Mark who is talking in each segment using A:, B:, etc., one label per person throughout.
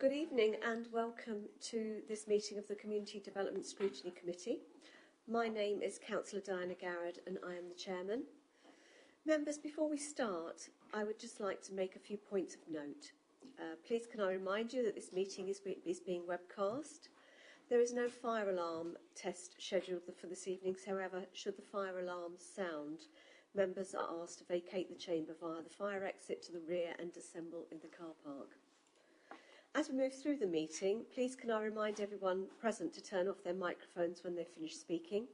A: Good evening and welcome to this meeting of the Community Development Scrutiny Committee. My name is Councillor Diana Garrard and I am the Chairman. Members, before we start, I would just like to make a few points of note. Please can I remind you that this meeting is being webcast. There is no fire alarm test scheduled for this evening, however, should the fire alarm sound, members are asked to vacate the chamber via the fire exit to the rear and assemble in the car park. As we move through the meeting, please can I remind everyone present to turn off their microphones when they've finished speaking.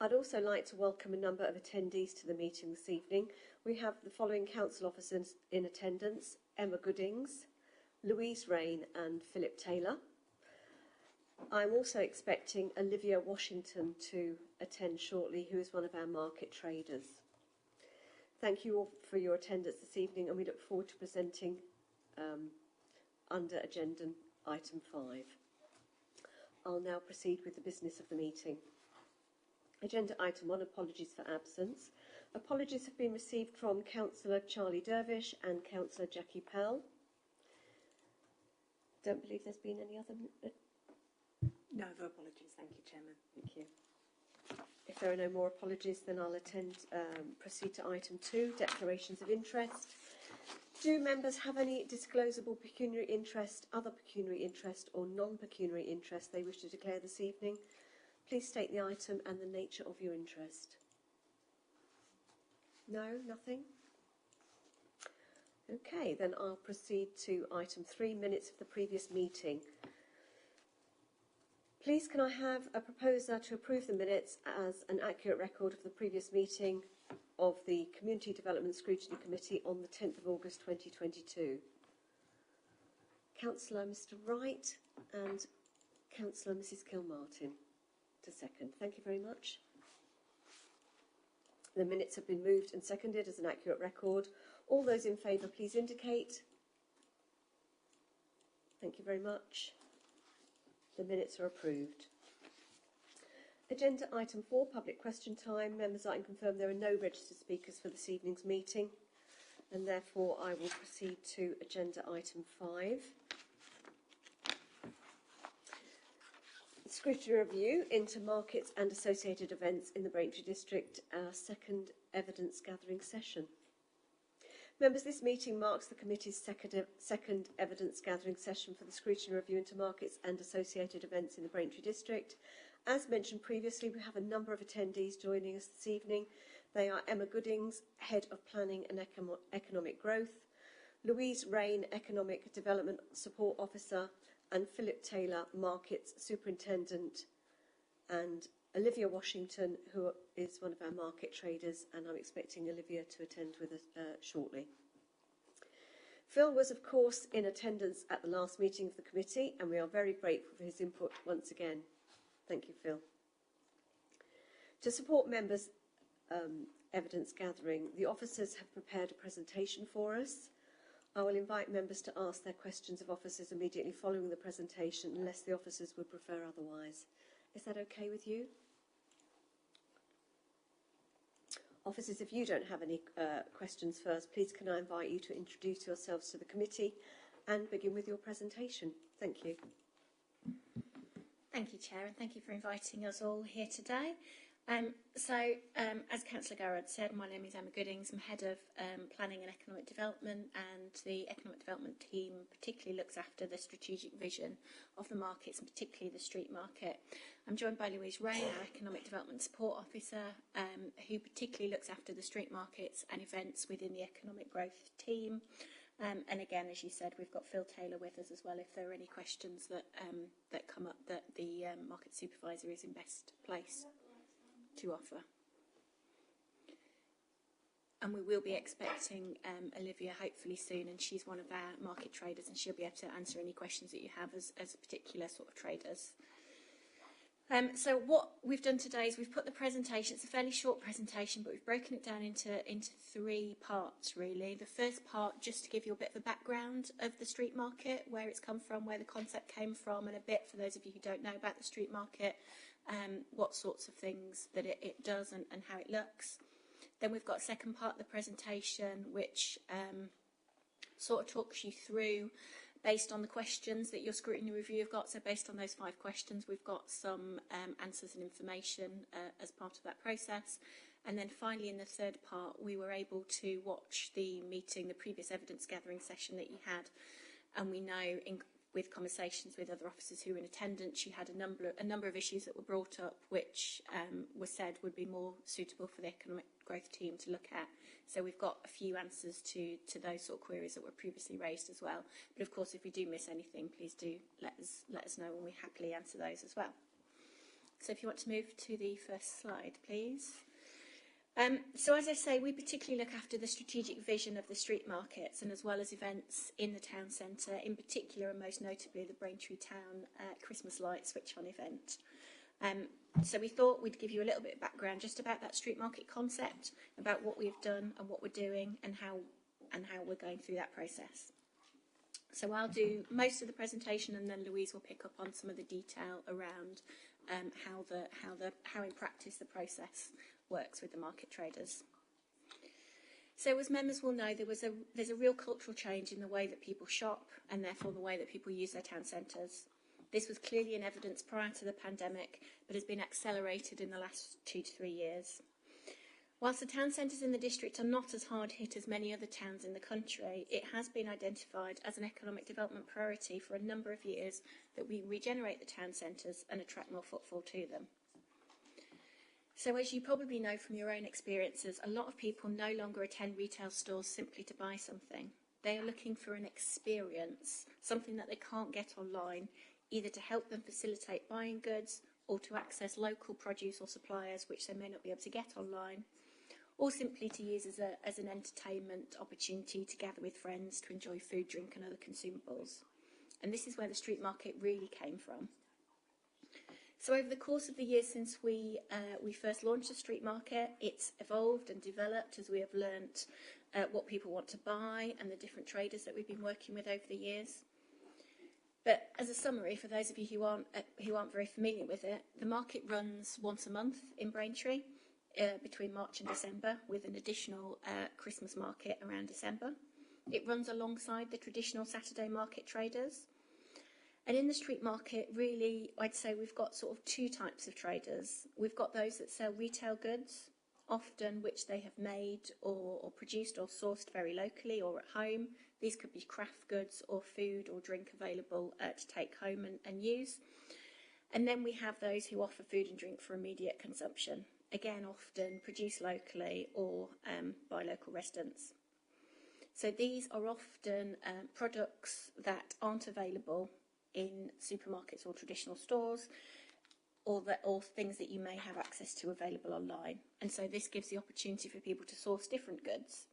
A: I'd also like to welcome a number of attendees to the meeting this evening. We have the following council officers in attendance: Emma Goodings, Louise Rain and Philip Taylor. I'm also expecting Olivia Washington to attend shortly, who is one of our market traders. Thank you all for your attendance this evening, and we look forward to presenting under agenda item 5. I'll now proceed with the business of the meeting. Agenda item 1, apologies for absence. Apologies have been received from Councillor Charlie Dervish and Councillor Jackie Pell. Don't believe there's been any other...
B: No other apologies, thank you, Chairman.
A: Thank you. If there are no more apologies, then I'll proceed to item 2, declarations of interest. Do members have any disclosable pecuniary interest, other pecuniary interest or non-pecuniary interest they wish to declare this evening? Please state the item and the nature of your interest. No, nothing? Okay, then I'll proceed to item 3, minutes of the previous meeting. Please can I have a proposer to approve the minutes as an accurate record of the previous meeting of the Community Development Scrutiny Committee on the 10th of August 2022. Councillor Mr Wright and Councillor Mrs Kilmartin to second. Thank you very much. The minutes have been moved and seconded as an accurate record. All those in favour please indicate. Thank you very much. The minutes are approved. Agenda item 4, public question time. Members, I can confirm there are no registered speakers for this evening's meeting, and therefore I will proceed to agenda item 5. Scrutiny review into markets and associated events in the Braintree District, our second evidence gathering session. Members, this meeting marks the committee's second evidence gathering session for the scrutiny review into markets and associated events in the Braintree District. As mentioned previously, we have a number of attendees joining us this evening. They are Emma Goodings, Head of Planning and Economic Growth, Louise Rain, Economic Development Support Officer, and Philip Taylor, Markets Superintendent, and Olivia Washington, who is one of our market traders, and I'm expecting Olivia to attend with us shortly. Phil was, of course, in attendance at the last meeting of the committee, and we are very grateful for his input once again. Thank you, Phil. To support members' evidence gathering, the officers have prepared a presentation for us. I will invite members to ask their questions of officers immediately following the presentation, unless the officers would prefer otherwise. Is that okay with you? Officers, if you don't have any questions first, please can I invite you to introduce yourselves to the committee and begin with your presentation. Thank you.
B: Thank you, Chair, and thank you for inviting us all here today. As Councillor Garrard said, my name is Emma Goodings. I'm Head of Planning and Economic Development, and the Economic Development team particularly looks after the strategic vision of the markets, and particularly the street market. I'm joined by Louise Rain, our Economic Development Support Officer, who particularly looks after the street markets and events within the Economic Growth team. And again, as you said, we've got Phil Taylor with us as well if there are any questions that come up that the market supervisor is in best place to offer. And we will be expecting Olivia hopefully soon, and she's one of our market traders, and she'll be able to answer any questions that you have as particular sort of traders. So what we've done today is we've put the presentation, it's a fairly short presentation, but we've broken it down into 3 parts really. The first part, just to give you a bit of a background of the street market, where it's come from, where the concept came from, and a bit, for those of you who don't know about the street market, what sorts of things that it does and how it looks. Then we've got a second part of the presentation which sort of talks you through based on the questions that your scrutiny review have got. So based on those 5 questions, we've got some answers and information as part of that process. And then finally, in the third part, we were able to watch the meeting, the previous evidence gathering session that you had. And we know with conversations with other officers who were in attendance, you had a number of issues that were brought up, which were said would be more suitable for the economic growth team to look at. So we've got a few answers to those sort of queries that were previously raised as well. But of course, if we do miss anything, please do let us know, and we happily answer those as well. So if you want to move to the first slide, please. So as I say, we particularly look after the strategic vision of the street markets, and as well as events in the town centre, in particular and most notably the Braintree Town Christmas light switch on event. So we thought we'd give you a little bit of background just about that street market concept, about what we've done and what we're doing, and how we're going through that process. So I'll do most of the presentation, and then Louise will pick up on some of the detail around how in practice the process works with the market traders. So as members will know, there's a real cultural change in the way that people shop, and therefore the way that people use their town centres. This was clearly in evidence prior to the pandemic, but has been accelerated in the last 2 to 3 years. Whilst the town centres in the district are not as hard hit as many other towns in the country, it has been identified as an economic development priority for a number of years that we regenerate the town centres and attract more footfall to them. So as you probably know from your own experiences, a lot of people no longer attend retail stores simply to buy something. They are looking for an experience, something that they can't get online, either to help them facilitate buying goods or to access local produce or suppliers which they may not be able to get online, or simply to use as an entertainment opportunity to gather with friends to enjoy food, drink and other consumables. And this is where the street market really came from. So over the course of the years since we first launched the street market, it's evolved and developed as we have learnt what people want to buy and the different traders that we've been working with over the years. But as a summary, for those of you who aren't very familiar with it, the market runs once a month in Braintree between March and December, with an additional Christmas market around December. It runs alongside the traditional Saturday market traders. And in the street market, really, I'd say we've got sort of 2 types of traders. We've got those that sell retail goods, often which they have made or produced or sourced very locally or at home. These could be craft goods or food or drink available to take home and use. And then we have those who offer food and drink for immediate consumption, again, often produced locally or by local residents. So these are often products that aren't available in supermarkets or traditional stores, or things that you may have access to available online. And so this gives the opportunity for people to source different goods.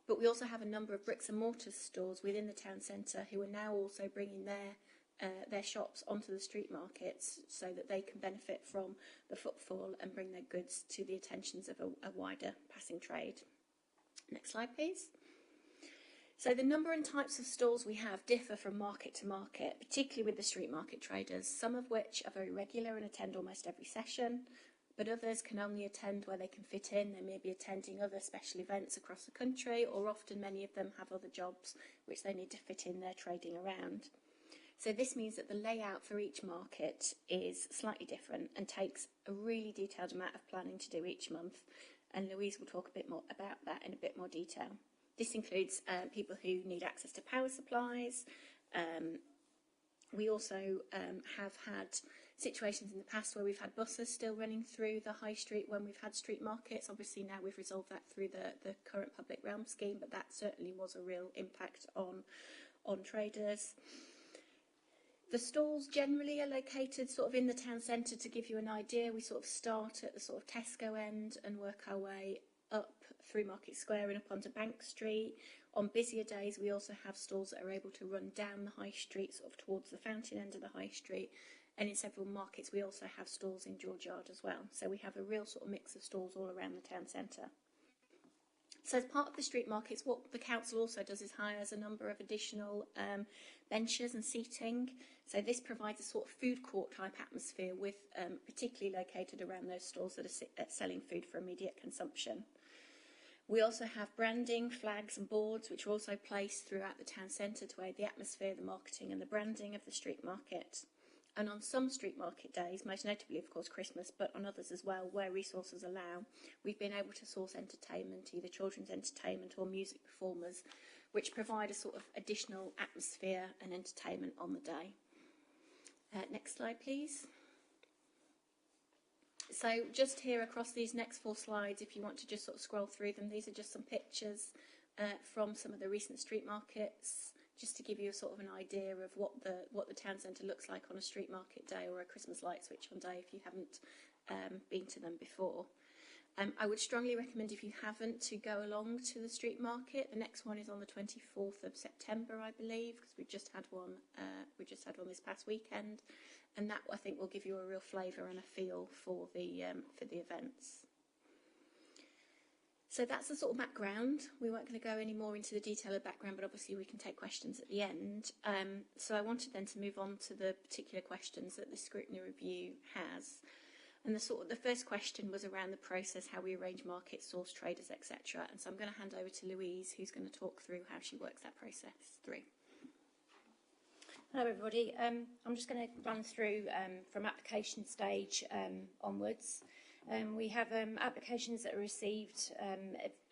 B: But we also have a number of bricks and mortar stores within the town centre who are now also bringing their shops onto the street markets so that they can benefit from the footfall and bring their goods to the attentions of a wider passing trade. Next slide, please. So the number and types of stalls we have differ from market to market, particularly with the street market traders, some of which are very regular and attend almost every session, but others can only attend where they can fit in. They may be attending other special events across the country, or often many of them have other jobs which they need to fit in their trading around. So this means that the layout for each market is slightly different and takes a really detailed amount of planning to do each month, and Louise will talk a bit more about that in a bit more detail. This includes people who need access to power supplies. We also have had situations in the past where we've had buses still running through the high street when we've had street markets. Obviously now we've resolved that through the current public realm scheme, but that certainly was a real impact on traders. The stalls generally are located sort of in the town centre. To give you an idea, we sort of start at the sort of Tesco end and work our way up through Market Square and up onto Bank Street. On busier days, we also have stalls that are able to run down the high street, sort of towards the fountain end of the high street. And in several markets, we also have stalls in George Yard as well. So we have a real sort of mix of stalls all around the town centre. So as part of the street markets, what the council also does is hires a number of additional benches and seating. So this provides a sort of food court type atmosphere, with particularly located around those stalls that are selling food for immediate consumption. We also have branding, flags and boards, which are also placed throughout the town centre to aid the atmosphere, the marketing and the branding of the street market. And on some street market days, most notably, of course, Christmas, but on others as well, where resources allow, we've been able to source entertainment, either children's entertainment or music performers, which provide a sort of additional atmosphere and entertainment on the day. Next slide, please. So just here across these next 4 slides, if you want to just sort of scroll through them, these are just some pictures from some of the recent street markets, just to give you a sort of an idea of what the town centre looks like on a street market day or a Christmas light switch on day if you haven't been to them before. I would strongly recommend, if you haven't, to go along to the street market. The next one is on the 24th of September, I believe, because we just had one this past weekend, and that I think will give you a real flavour and a feel for the events. So that's the sort of background. We weren't going to go any more into the detail of background, but obviously we can take questions at the end. So I wanted then to move on to the particular questions that the scrutiny review has. And the first question was around the process, how we arrange markets, source traders, etc. And so I'm going to hand over to Louise, who's going to talk through how she works that process through.
C: Hello everybody. I'm just going to run through from application stage onwards. We have applications that are received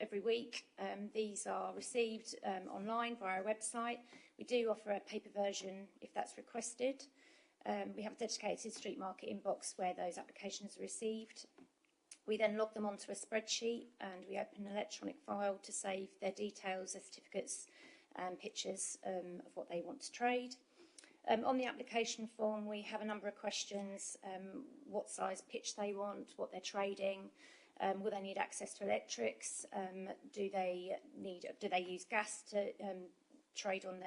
C: every week. These are received online via our website. We do offer a paper version if that's requested. We have a dedicated street market inbox where those applications are received. We then log them onto a spreadsheet and we open an electronic file to save their details, their certificates and pictures of what they want to trade. On the application form, we have a number of questions: what size pitch they want, what they're trading, will they need access to electrics, do they use gas to trade on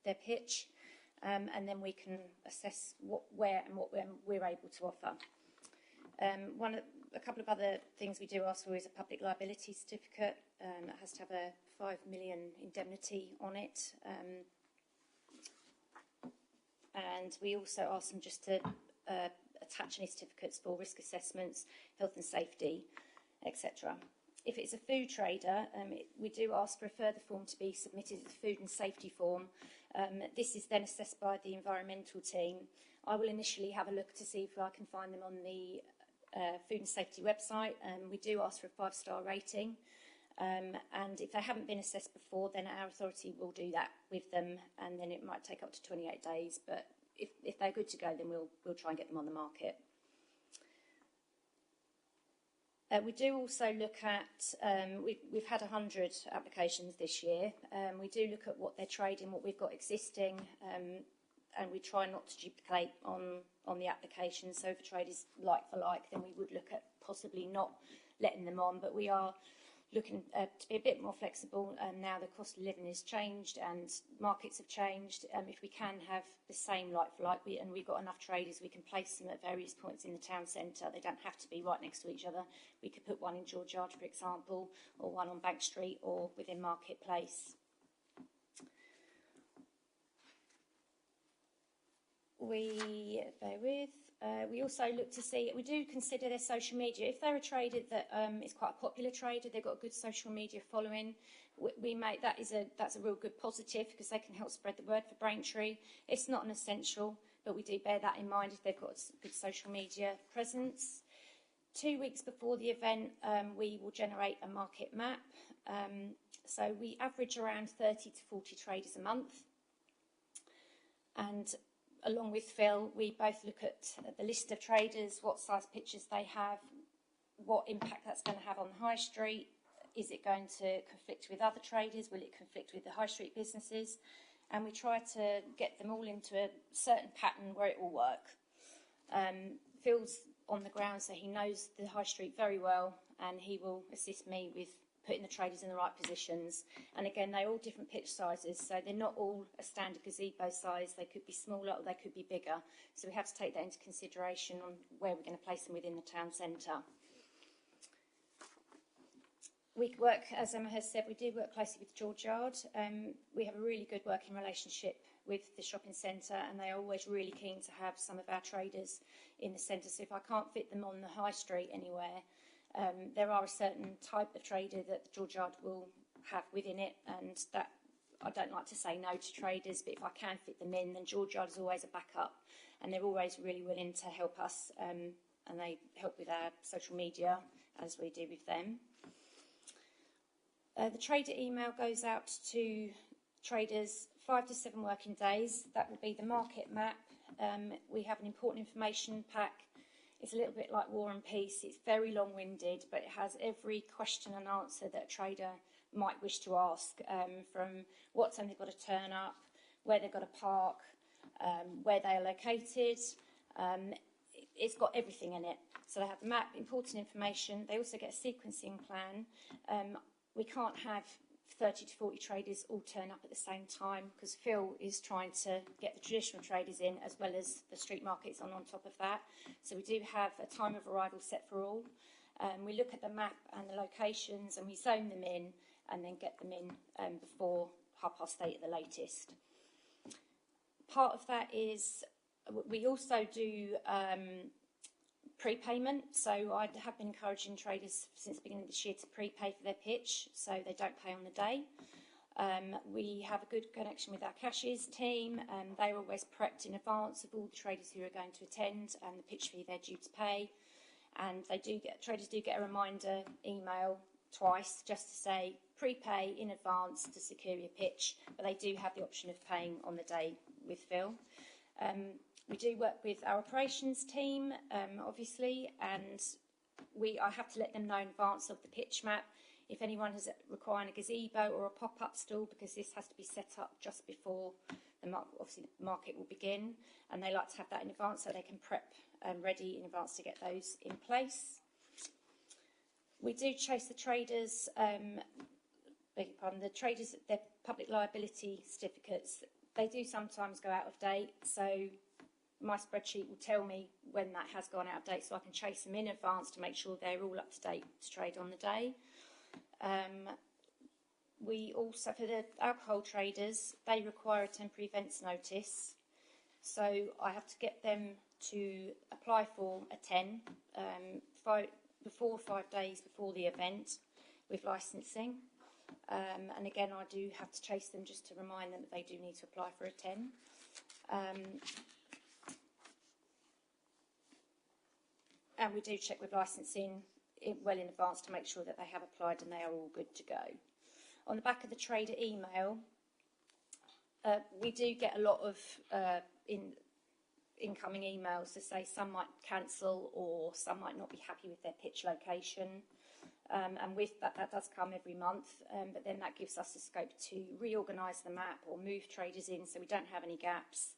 C: their pitch, and then we can assess where we're able to offer. A couple of other things we do ask for is a public liability certificate that has to have a 5 million indemnity on it. And we also ask them just to attach any certificates for risk assessments, health and safety, etc. If it's a food trader, we do ask for a further form to be submitted, the food and safety form. This is then assessed by the environmental team. I will initially have a look to see if I can find them on the food and safety website. We do ask for a 5-star rating. And if they haven't been assessed before, then our authority will do that with them, and then it might take up to 28 days. But if they're good to go, then we'll try and get them on the market. We do also look at, we've had 100 applications this year. We do look at what they're trading, what we've got existing, and we try not to duplicate on the application. So if a trade is like for like, then we would look at possibly not letting them on, but we are looking to be a bit more flexible. Now the cost of living has changed and markets have changed. If we can have the same like for like, and we've got enough traders, we can place them at various points in the town centre. They don't have to be right next to each other. We could put one in George Yard, for example, or one on Bank Street or within Marketplace. We also look to see, we do consider their social media. If they're a trader that is quite a popular trader, they've got a good social media following, that's a real good positive because they can help spread the word for Braintree. It's not an essential, but we do bear that in mind if they've got a good social media presence. 2 weeks before the event, we will generate a market map. So we average around 30 to 40 traders a month. And along with Phil, we both look at the list of traders, what size pitches they have, what impact that's going to have on the high street. Is it going to conflict with other traders? Will it conflict with the high street businesses? And we try to get them all into a certain pattern where it will work. Phil's on the ground, so he knows the high street very well, and he will assist me with putting the traders in the right positions. And again, they're all different pitch sizes, so they're not all a standard gazebo size. They could be smaller or they could be bigger. So we have to take that into consideration on where we're going to place them within the town centre. We work, as Emma has said, we do work closely with George Yard. We have a really good working relationship with the shopping centre, and they are always really keen to have some of our traders in the centre. So if I can't fit them on the high street anywhere, There are a certain type of trader that the George Yard will have within it, and that I don't like to say no to traders, but if I can fit them in, then George Yard is always a backup, and they're always really willing to help us, and they help with our social media as we do with them. The trader email goes out to traders 5 to 7 working days. That will be the market map. We have an important information pack. It's a little bit like War and Peace. It's very long-winded, but it has every question and answer that a trader might wish to ask, from what time they've got to turn up, where they've got to park, where they are located. It's got everything in it. So they have the map, important information. They also get a sequencing plan. We can't have 30 to 40 traders all turn up at the same time because Phil is trying to get the traditional traders in as well as the street markets on top of that. So we do have a time of arrival set for all. We look at the map and the locations and we zone them in and then get them in before 8:30 at the latest. Part of that is we also do prepayment. So I have been encouraging traders since the beginning of this year to prepay for their pitch so they don't pay on the day. We have a good connection with our cashiers team, and they're always prepped in advance of all the traders who are going to attend and the pitch fee they're due to pay. And traders do get a reminder email twice just to say prepay in advance to secure your pitch, but they do have the option of paying on the day with Phil. We do work with our operations team, obviously, and I have to let them know in advance of the pitch map if anyone is requiring a gazebo or a pop-up stall, because this has to be set up just before the market will begin, and they like to have that in advance so they can prep ready in advance to get those in place. We do chase the traders, their public liability certificates. They do sometimes go out of date, so my spreadsheet will tell me when that has gone out of date so I can chase them in advance to make sure they're all up to date to trade on the day. We also, for the alcohol traders, they require a temporary events notice. So I have to get them to apply for a 10 5 days before the event with licensing. And again, I do have to chase them just to remind them that they do need to apply for a 10. And we do check with licensing well in advance to make sure that they have applied and they are all good to go. On the back of the trader email, we do get a lot of incoming emails to say some might cancel or some might not be happy with their pitch location. And with that, that does come every month, but then that gives us the scope to reorganise the map or move traders in so we don't have any gaps.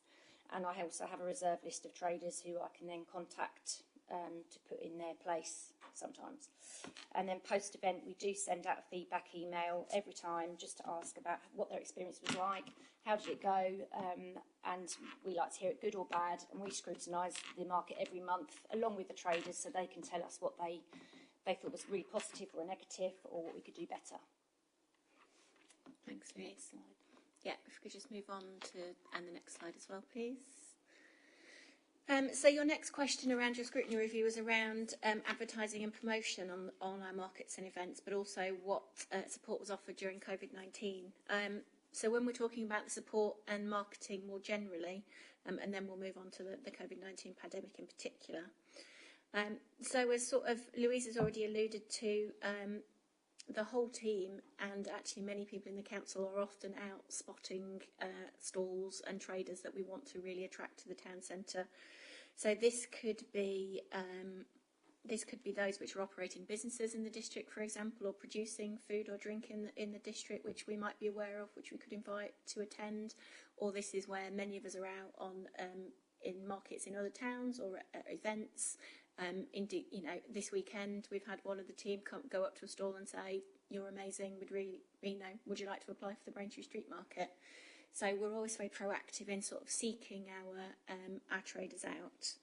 C: And I also have a reserve list of traders who I can then contact to put in their place sometimes. And then post-event, we do send out a feedback email every time just to ask about what their experience was like, how did it go, and we like to hear it good or bad, and we scrutinise the market every month along with the traders so they can tell us what they thought was really positive or negative or what we could do better.
B: Thanks, Louise. Yeah, if we could just move on to and the next slide as well, please. So your next question around your scrutiny review is around advertising and promotion on our markets and events, but also what support was offered during COVID-19. So when we're talking about the support and marketing more generally, and then we'll move on to the COVID-19 pandemic in particular. So as sort of Louise has already alluded to, the whole team and actually many people in the council are often out spotting stalls and traders that we want to really attract to the town centre. So this could be those which are operating businesses in the district, for example, or producing food or drink in the district, which we might be aware of, which we could invite to attend. Or this is where many of us are out on in markets in other towns or at events. Indeed, this weekend we've had one of the team go up to a stall and say, "You're amazing. Would you like to apply for the Braintree Street Market?" So we're always very proactive in sort of seeking our traders out.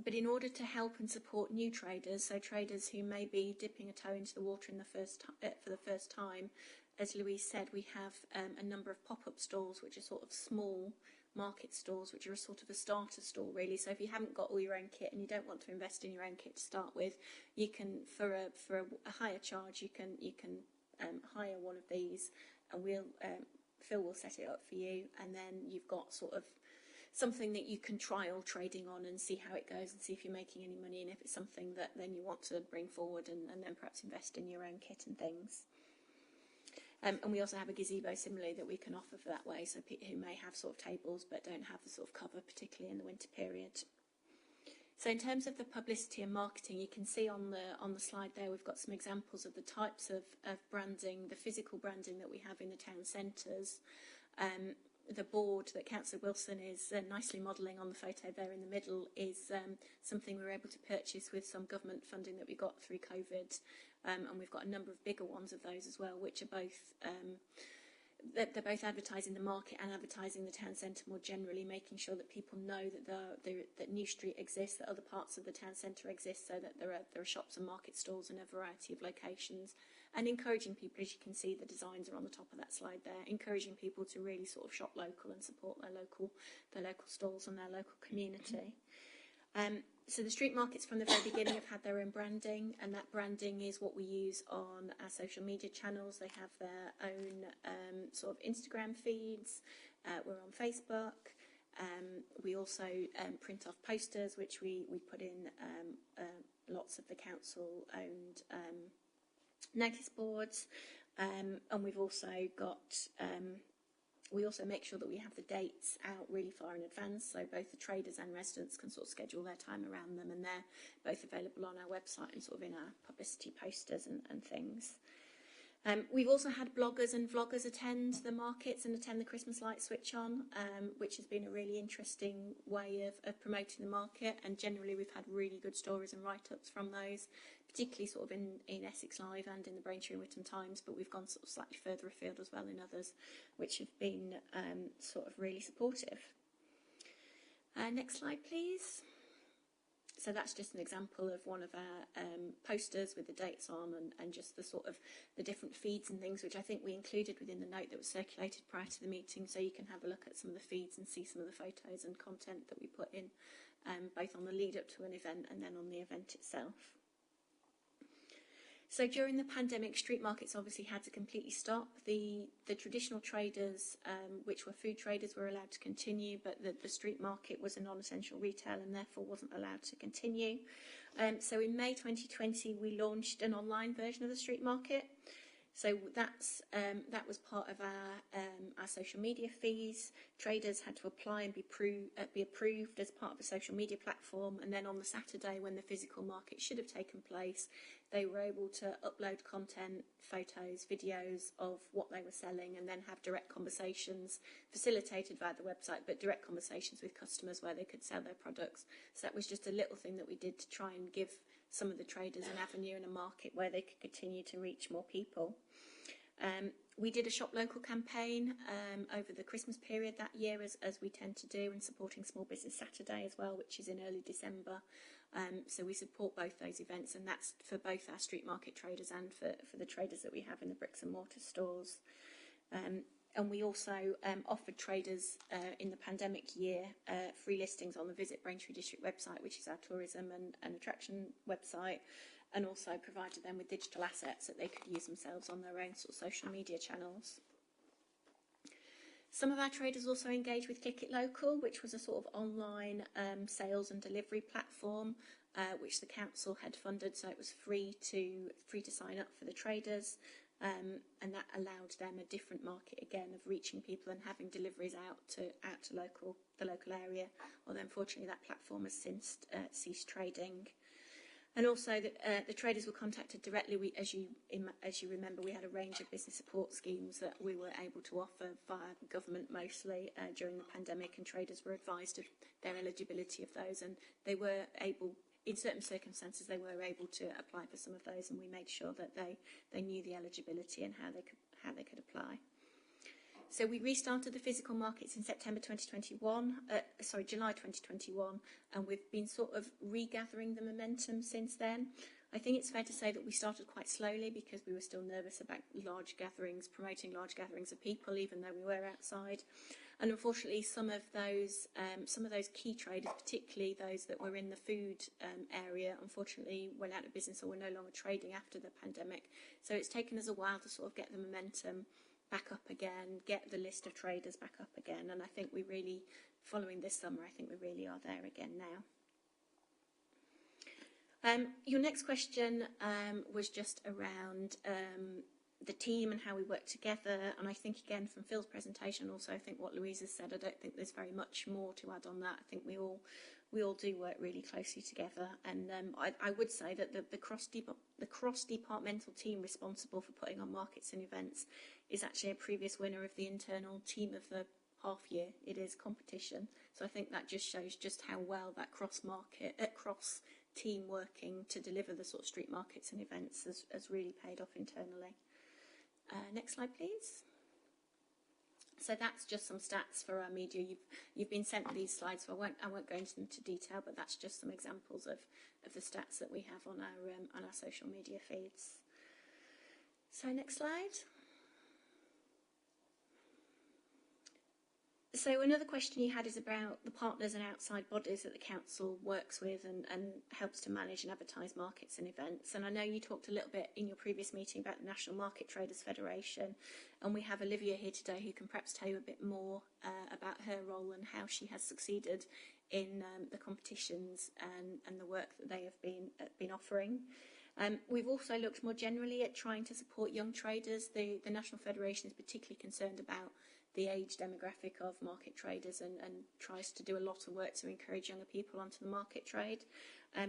B: But in order to help and support new traders, so traders who may be dipping a toe into the water for the first time, as Louise said, we have a number of pop-up stalls which are sort of small market stalls, which are a sort of a starter stall really. So if you haven't got all your own kit and you don't want to invest in your own kit to start with, you can, for a higher charge, you can hire one of these, and Phil will set it up for you, and then you've got sort of something that you can trial trading on and see how it goes and see if you're making any money, and if it's something that then you want to bring forward and then perhaps invest in your own kit and things. And we also have a gazebo similarly that we can offer for that way, so people who may have sort of tables but don't have the sort of cover, particularly in the winter period. So in terms of the publicity and marketing, you can see on the slide there we've got some examples of the types of branding, the physical branding that we have in the town centres. The board that Councillor Wilson is nicely modelling on the photo there in the middle is something we were able to purchase with some government funding that we got through COVID, and we've got a number of bigger ones of those as well, which are both they're both advertising the market and advertising the town centre more generally, making sure that people know that New Street exists, that other parts of the town centre exist, so that there are shops and market stalls in a variety of locations, and encouraging people, as you can see, the designs are on the top of that slide there, encouraging people to really sort of shop local and support their local stalls and their local community. So the street markets from the very beginning have had their own branding, and that branding is what we use on our social media channels. They have their own sort of Instagram feeds. We're on Facebook. We also print off posters, which we put in lots of the council-owned notice boards, and we've also got we also make sure that we have the dates out really far in advance, so both the traders and residents can sort of schedule their time around them, and they're both available on our website and sort of in our publicity posters and things. We've also had bloggers and vloggers attend the markets and attend the Christmas light switch on, which has been a really interesting way of promoting the market, and generally we've had really good stories and write-ups from those, particularly sort of in Essex Live and in the Braintree and Whittam Times, but we've gone sort of slightly further afield as well in others, which have been sort of really supportive. Next slide, please. So that's just an example of one of our posters with the dates on and just the sort of the different feeds and things, which I think we included within the note that was circulated prior to the meeting, so you can have a look at some of the feeds and see some of the photos and content that we put in, both on the lead up to an event and then on the event itself. So during the pandemic, street markets obviously had to completely stop. The traditional traders, which were food traders, were allowed to continue, but the street market was a non-essential retail and therefore wasn't allowed to continue. So in May 2020, we launched an online version of the street market. So that was part of our social media fees. Traders had to apply and be approved as part of a social media platform, and then on the Saturday when the physical market should have taken place, they were able to upload content, photos, videos of what they were selling, and then have direct conversations facilitated via the website, but direct conversations with customers where they could sell their products. So that was just a little thing that we did to try and give some of the traders an avenue in a market where they could continue to reach more people. We did a Shop Local campaign over the Christmas period that year, as we tend to do, and supporting Small Business Saturday as well, which is in early December. So we support both those events, and that's for both our street market traders and for the traders that we have in the bricks and mortar stores. And we also offered traders in the pandemic year free listings on the Visit Braintree District website, which is our tourism and attraction website, and also provided them with digital assets that they could use themselves on their own sort of social media channels. Some of our traders also engaged with Click It Local, which was a sort of online sales and delivery platform, which the council had funded, so it was free to sign up for the traders. And that allowed them a different market again of reaching people and having deliveries out to the local area. Although unfortunately that platform has since ceased trading. And also the traders were contacted directly. As you remember, we had a range of business support schemes that we were able to offer via government mostly during the pandemic, and traders were advised of their eligibility of those, and they were able, in certain circumstances, they were able to apply for some of those, and we made sure that they knew the eligibility and how they could apply. So we restarted the physical markets in July 2021, and we've been sort of regathering the momentum since then. I think it's fair to say that we started quite slowly because we were still nervous about large gatherings, promoting large gatherings of people, even though we were outside. And unfortunately, some of those key traders, particularly those that were in the food area, unfortunately went out of business or were no longer trading after the pandemic. So it's taken us a while to sort of get the momentum back up again, get the list of traders back up again. And I think we really, following this summer, I think we really are there again now. Your next question was just around the team and how we work together. And I think, again, from Phil's presentation, also I think what Louise has said, I don't think there's very much more to add on that. I think we all do work really closely together. And I would say that the cross-departmental team responsible for putting on markets and events is actually a previous winner of the internal team of the half year. It is competition. So I think that just shows just how well that cross-team working to deliver the sort of street markets and events has really paid off internally. Next slide, please. So that's just some stats for our media. You've been sent these slides, so I won't go into them to detail, but that's just some examples of the stats that we have on our social media feeds. So next slide. So another question you had is about the partners and outside bodies that the council works with and helps to manage and advertise markets and events. And I know you talked a little bit in your previous meeting about the National Market Traders Federation, and we have Olivia here today who can perhaps tell you a bit more about her role and how she has succeeded in the competitions and the work that they have been offering. We've also looked more generally at trying to support young traders. The National Federation is particularly concerned about the age demographic of market traders and tries to do a lot of work to encourage younger people onto the market trade.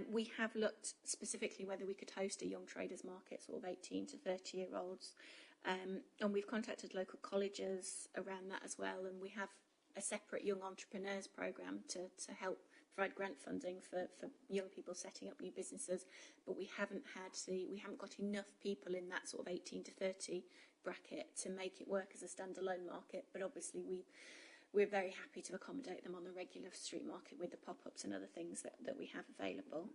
B: We have looked specifically whether we could host a young traders market, sort of 18 to 30-year-olds. And we've contacted local colleges around that as well. And we have a separate young entrepreneurs programme to help provide grant funding for young people setting up new businesses. But we haven't got enough people in that sort of 18 to 30 bracket to make it work as a standalone market, but obviously we're very happy to accommodate them on the regular street market with the pop-ups and other things that we have available.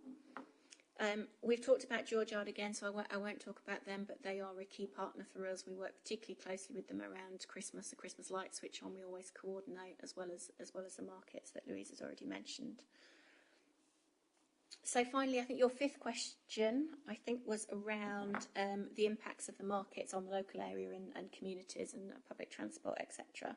B: We've talked about George Yard again, so I won't talk about them, but they are a key partner for us. We work particularly closely with them around Christmas, the Christmas light switch on. We always coordinate as well as the markets that Louise has already mentioned. So finally, I think your fifth question, I think, was around the impacts of the markets on the local area and communities and public transport, etc.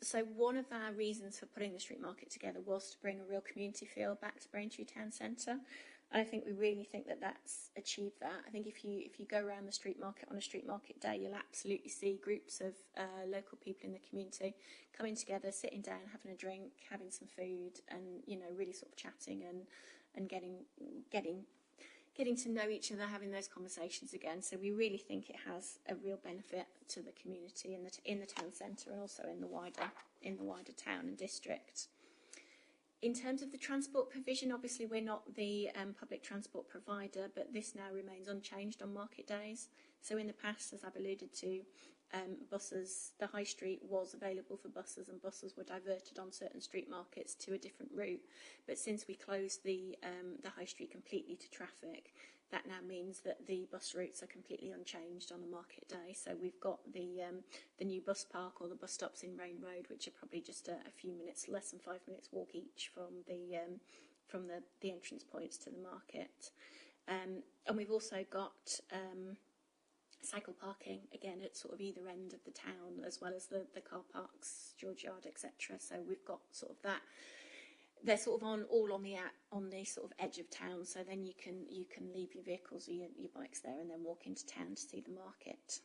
B: So one of our reasons for putting the street market together was to bring a real community feel back to Braintree Town Centre. And I think we really think that that's achieved that. I think if you go around the street market on a street market day, you'll absolutely see groups of local people in the community coming together, sitting down, having a drink, having some food, and really sort of chatting and getting to know each other, having those conversations again. So we really think it has a real benefit to the community in the town centre and also in the wider town and district. In terms of the transport provision, obviously we're not the public transport provider, but this now remains unchanged on market days. So in the past, as I've alluded to, buses, the high street was available for buses and buses were diverted on certain street markets to a different route. But since we closed the high street completely to traffic, that now means that the bus routes are completely unchanged on a market day. So we've got the new bus park or the bus stops in Rain Road, which are probably just a few minutes, less than 5 minutes walk each from the entrance points to the market. And we've also got cycle parking, again, at sort of either end of the town, as well as the car parks, George Yard, etc. So we've got sort of that. They're sort of all on the sort of edge of town, so then you can leave your vehicles or your bikes there and then walk into town to see the market.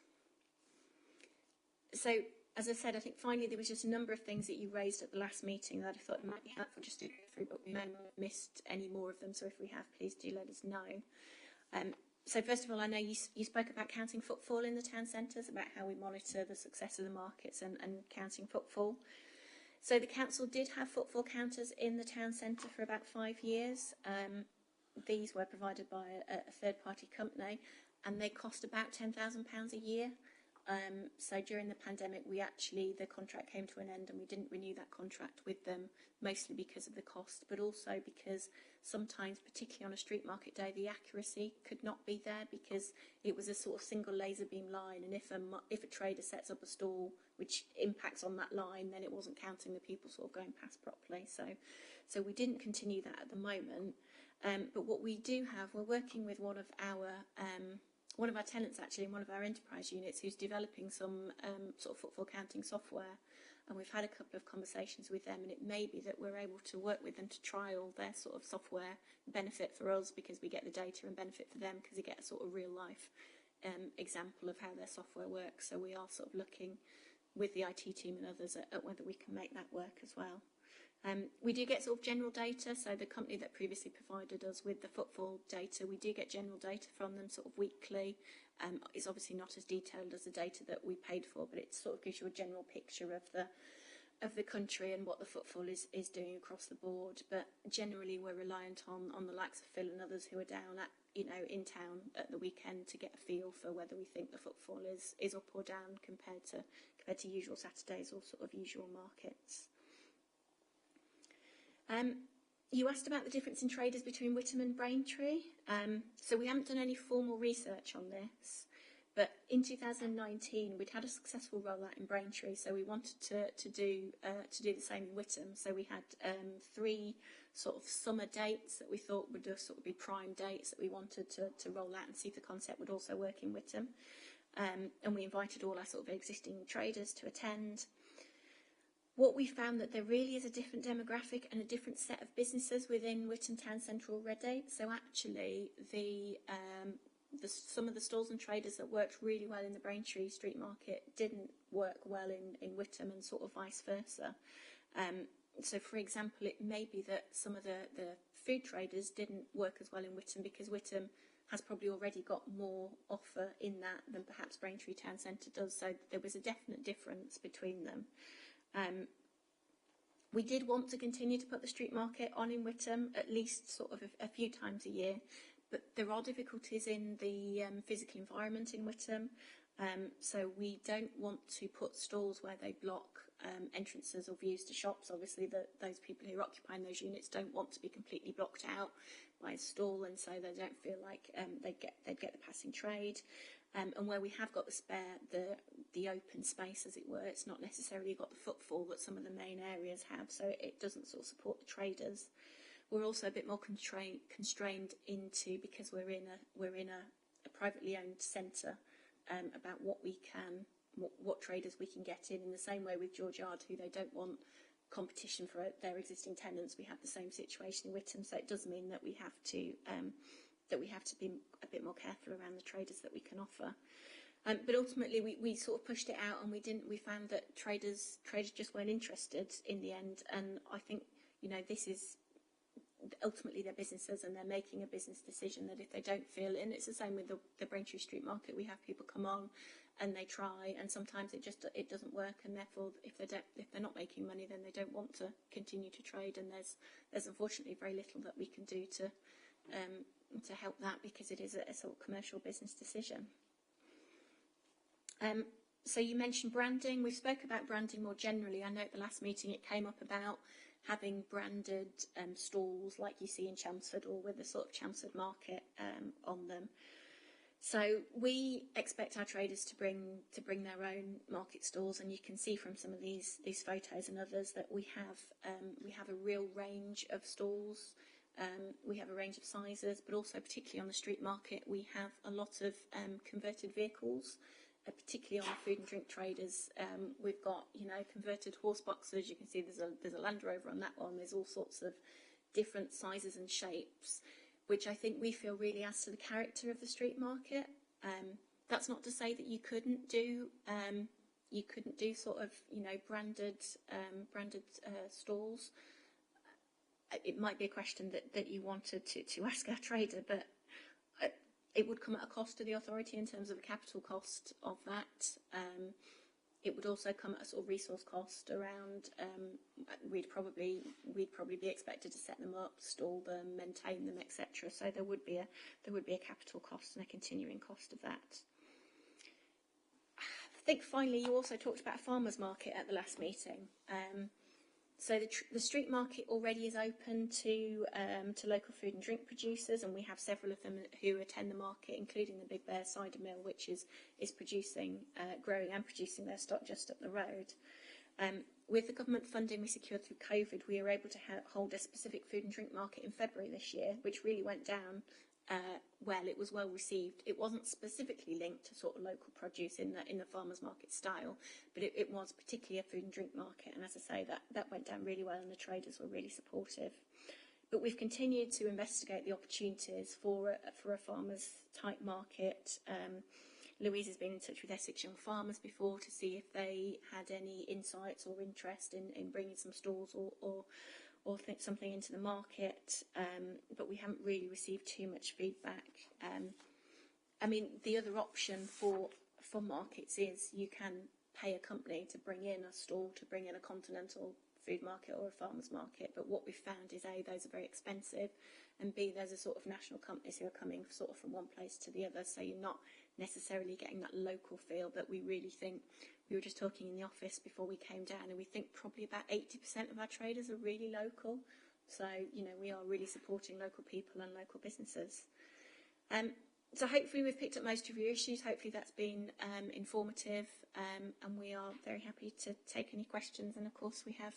B: So, as I said, I think finally there was just a number of things that you raised at the last meeting that I thought might be helpful just to go through, but we may have missed any more of them, so if we have, please do let us know. So first of all, I know you spoke about counting footfall in the town centres, about how we monitor the success of the markets and counting footfall. So the council did have footfall counters in the town centre for about 5 years. These were provided by a third-party company, and they cost about £10,000 a year. So during the pandemic, the contract came to an end and we didn't renew that contract with them, mostly because of the cost, but also because sometimes, particularly on a street market day, the accuracy could not be there because it was a sort of single laser beam line, and if a trader sets up a stall which impacts on that line, then it wasn't counting the people sort of going past properly. So we didn't continue that at the moment. But what we do have, we're working with one of our tenants actually in one of our enterprise units who's developing some sort of footfall counting software, and we've had a couple of conversations with them, and it may be that we're able to work with them to trial their sort of software, benefit for us because we get the data, and benefit for them because they get a sort of real life example of how their software works. So we are sort of looking with the IT team and others at whether we can make that work as well. We do get sort of general data, so the company that previously provided us with the footfall data, we do get general data from them sort of weekly. It's obviously not as detailed as the data that we paid for, but it sort of gives you a general picture of the country and what the footfall is doing across the board. But generally we're reliant on the likes of Phil and others who are down at, in town at the weekend to get a feel for whether we think the footfall is up or down compared to usual Saturdays or sort of usual markets. You asked about the difference in traders between Whittam and Braintree. So we haven't done any formal research on this, but in 2019 we'd had a successful rollout in Braintree, so we wanted to do the same in Whittam. So we had 3 sort of summer dates that we thought would just sort of be prime dates that we wanted to roll out and see if the concept would also work in Whittam. And we invited all our sort of existing traders to attend. What we found that there really is a different demographic and a different set of businesses within Whittam Town Centre already. So actually, some of the stalls and traders that worked really well in the Braintree street market didn't work well in Whittam, and sort of vice versa. So, for example, it may be that some of the food traders didn't work as well in Whittam because Whittam has probably already got more offer in that than perhaps Braintree Town Centre does. So there was a definite difference between them. We did want to continue to put the street market on in Whittam at least sort of a few times a year, but there are difficulties in the physical environment in Whittam. So we don't want to put stalls where they block entrances or views to shops. Obviously, those people who are occupying those units don't want to be completely blocked out by a stall, and so they don't feel like they'd get the passing trade. And where we have got the open space, as it were, it's not necessarily got the footfall that some of the main areas have, so it doesn't sort of support the traders. We're also a bit more constrained into, because we're in a privately owned centre, about what traders we can get in the same way with George Yard, who they don't want competition for their existing tenants. We have the same situation in Whittam, so it does mean that we have to be a bit more careful around the traders that we can offer. But ultimately, we sort of pushed it out, and we found that traders just weren't interested in the end. And I think, this is ultimately their businesses, and they're making a business decision that if they don't feel, and it's the same with the Braintree Street Market, we have people come on and they try, and sometimes it doesn't work, and therefore if they're not making money, then they don't want to continue to trade, and there's unfortunately very little that we can do to help that, because it is a sort of commercial business decision. So you mentioned branding. We spoke about branding more generally. I know at the last meeting it came up about having branded stalls like you see in Chelmsford, or with the sort of Chelmsford market on them. So we expect our traders to bring their own market stalls, and you can see from some of these photos and others that we have a real range of stalls. We have a range of sizes, but also particularly on the street market, we have a lot of converted vehicles, particularly on the food and drink traders. We've got, converted horse boxes. You can see there's a Land Rover on that one. There's all sorts of different sizes and shapes, which I think we feel really adds to the character of the street market. That's not to say that you couldn't do sort of, branded stalls. It might be a question that you wanted to ask our trader, but it would come at a cost to the authority in terms of a capital cost of that. It would also come at a sort of resource cost around. We'd probably be expected to set them up, store them, maintain them, etc. So there would be a capital cost and a continuing cost of that. think finally you also talked about a farmers market at the last meeting. So the street market already is open to local food and drink producers, and we have several of them who attend the market, including the Big Bear Cider Mill, which is producing, growing and producing their stock just up the road. With the government funding we secured through COVID, we were able to hold a specific food and drink market in February this year, which really went down well. It was well received. It wasn't specifically linked to sort of local produce in the farmers market style, but it was particularly a food and drink market. And as I say, that went down really well, and the traders were really supportive. But we've continued to investigate the opportunities for a farmers type market. Louise has been in touch with Essex Young Farmers before to see if they had any insights or interest in bringing some stalls or something into the market, but we haven't really received too much feedback. I mean, the other option for markets is you can pay a company to bring in a stall, to bring in a continental food market or a farmers market, but what we've found is A, those are very expensive, and B, there's a sort of national companies who are coming sort of from one place to the other, so you're not necessarily getting that local feel that we really think. We were just talking in the office before we came down, and we think probably about 80% of our traders are really local. So, you know, we are really supporting local people and local businesses. So hopefully we've picked up most of your issues. Hopefully that's been informative, and we are very happy to take any questions. And of course we have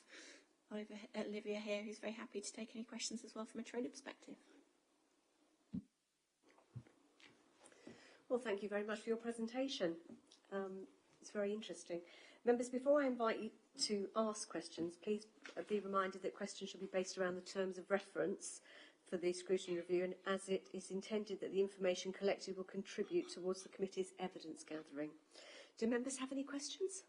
B: Olivia here, who's very happy to take any questions as well from a trader perspective.
A: Well, thank you very much for your presentation. It's very interesting. Members, before I invite you to ask questions, please be reminded that questions should be based around the terms of reference for the scrutiny review, and as it is intended that the information collected will contribute towards the committee's evidence gathering. Do members have any questions?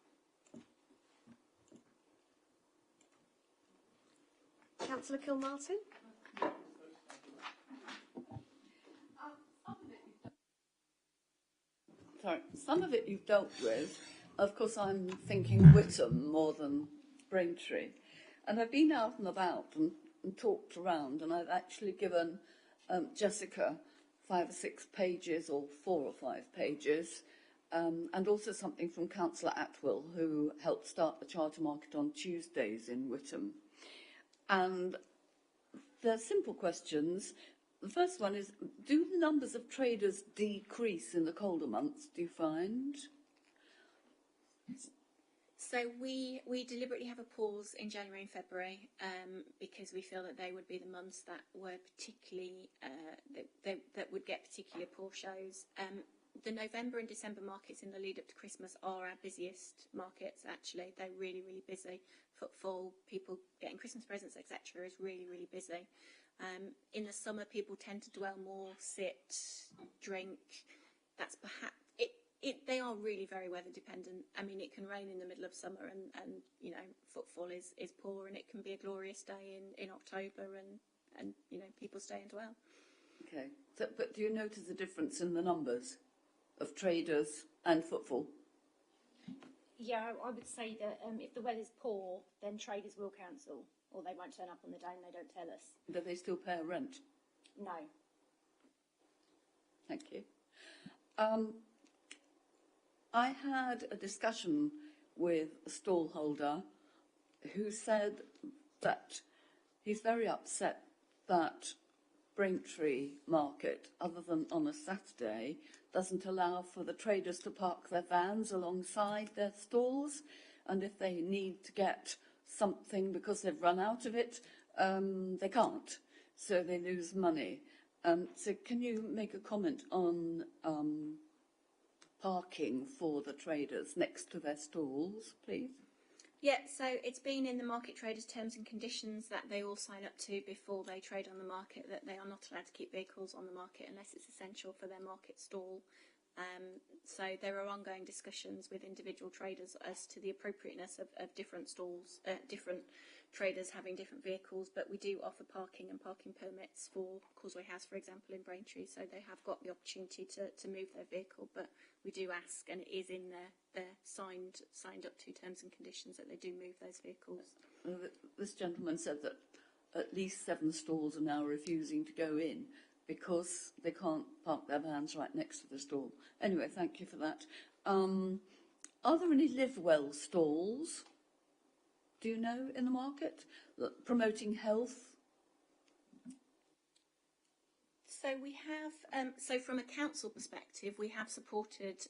A: Councillor Kilmartin?
D: Sorry, some of it you've dealt with. Of course, I'm thinking Whittam more than Braintree. And I've been out and about and talked around, and I've actually given Jessica 5 or 6 pages, or 4 or 5 pages, and also something from Councillor Atwill, who helped start the charter market on Tuesdays in Whittam. And they're simple questions. The first one is, do the numbers of traders decrease in the colder months, do you find?
B: So we deliberately have a pause in January and February because we feel that they would be the months that were particularly that would get particularly poor shows. The November and December markets in the lead up to Christmas are our busiest markets. Actually, they're really, really busy. Footfall, people getting Christmas presents, etc., is really, really busy. In the summer, people tend to dwell more, sit, drink. That's perhaps it. They are really very weather dependent. I mean, it can rain in the middle of summer, and you know, footfall is poor, and it can be a glorious day in October, and you know, people stay and dwell.
D: Okay, so, but do you notice a difference in the numbers of traders and footfall?
C: Yeah, I would say that if the weather's poor, then traders will cancel, or they won't turn up on the day and they don't tell us.
D: Do they still pay rent?
C: No.
D: Thank you. I had a discussion with a stallholder who said that he's very upset that Braintree market, other than on a Saturday, doesn't allow for the traders to park their vans alongside their stalls, and if they need to get something because they've run out of it, they can't, so they lose money. So can you make a comment on parking for the traders next to their stalls, please?
B: Yeah, so it's been in the market traders' terms and conditions that they all sign up to before they trade on the market, that they are not allowed to keep vehicles on the market unless it's essential for their market stall. So there are ongoing discussions with individual traders as to the appropriateness of different stalls, different traders having different vehicles, but we do offer parking and parking permits for Causeway House, for example, in Braintree, so they have got the opportunity to move their vehicle, but we do ask, and it is in their signed up to terms and conditions, that they do move those vehicles.
D: This gentleman said that at least 7 stalls are now refusing to go in because they can't park their vans right next to the stall. Anyway, thank you for that. Are there any live well stalls, do you know, in the market, promoting health?
B: So we have, so from a council perspective, we have supported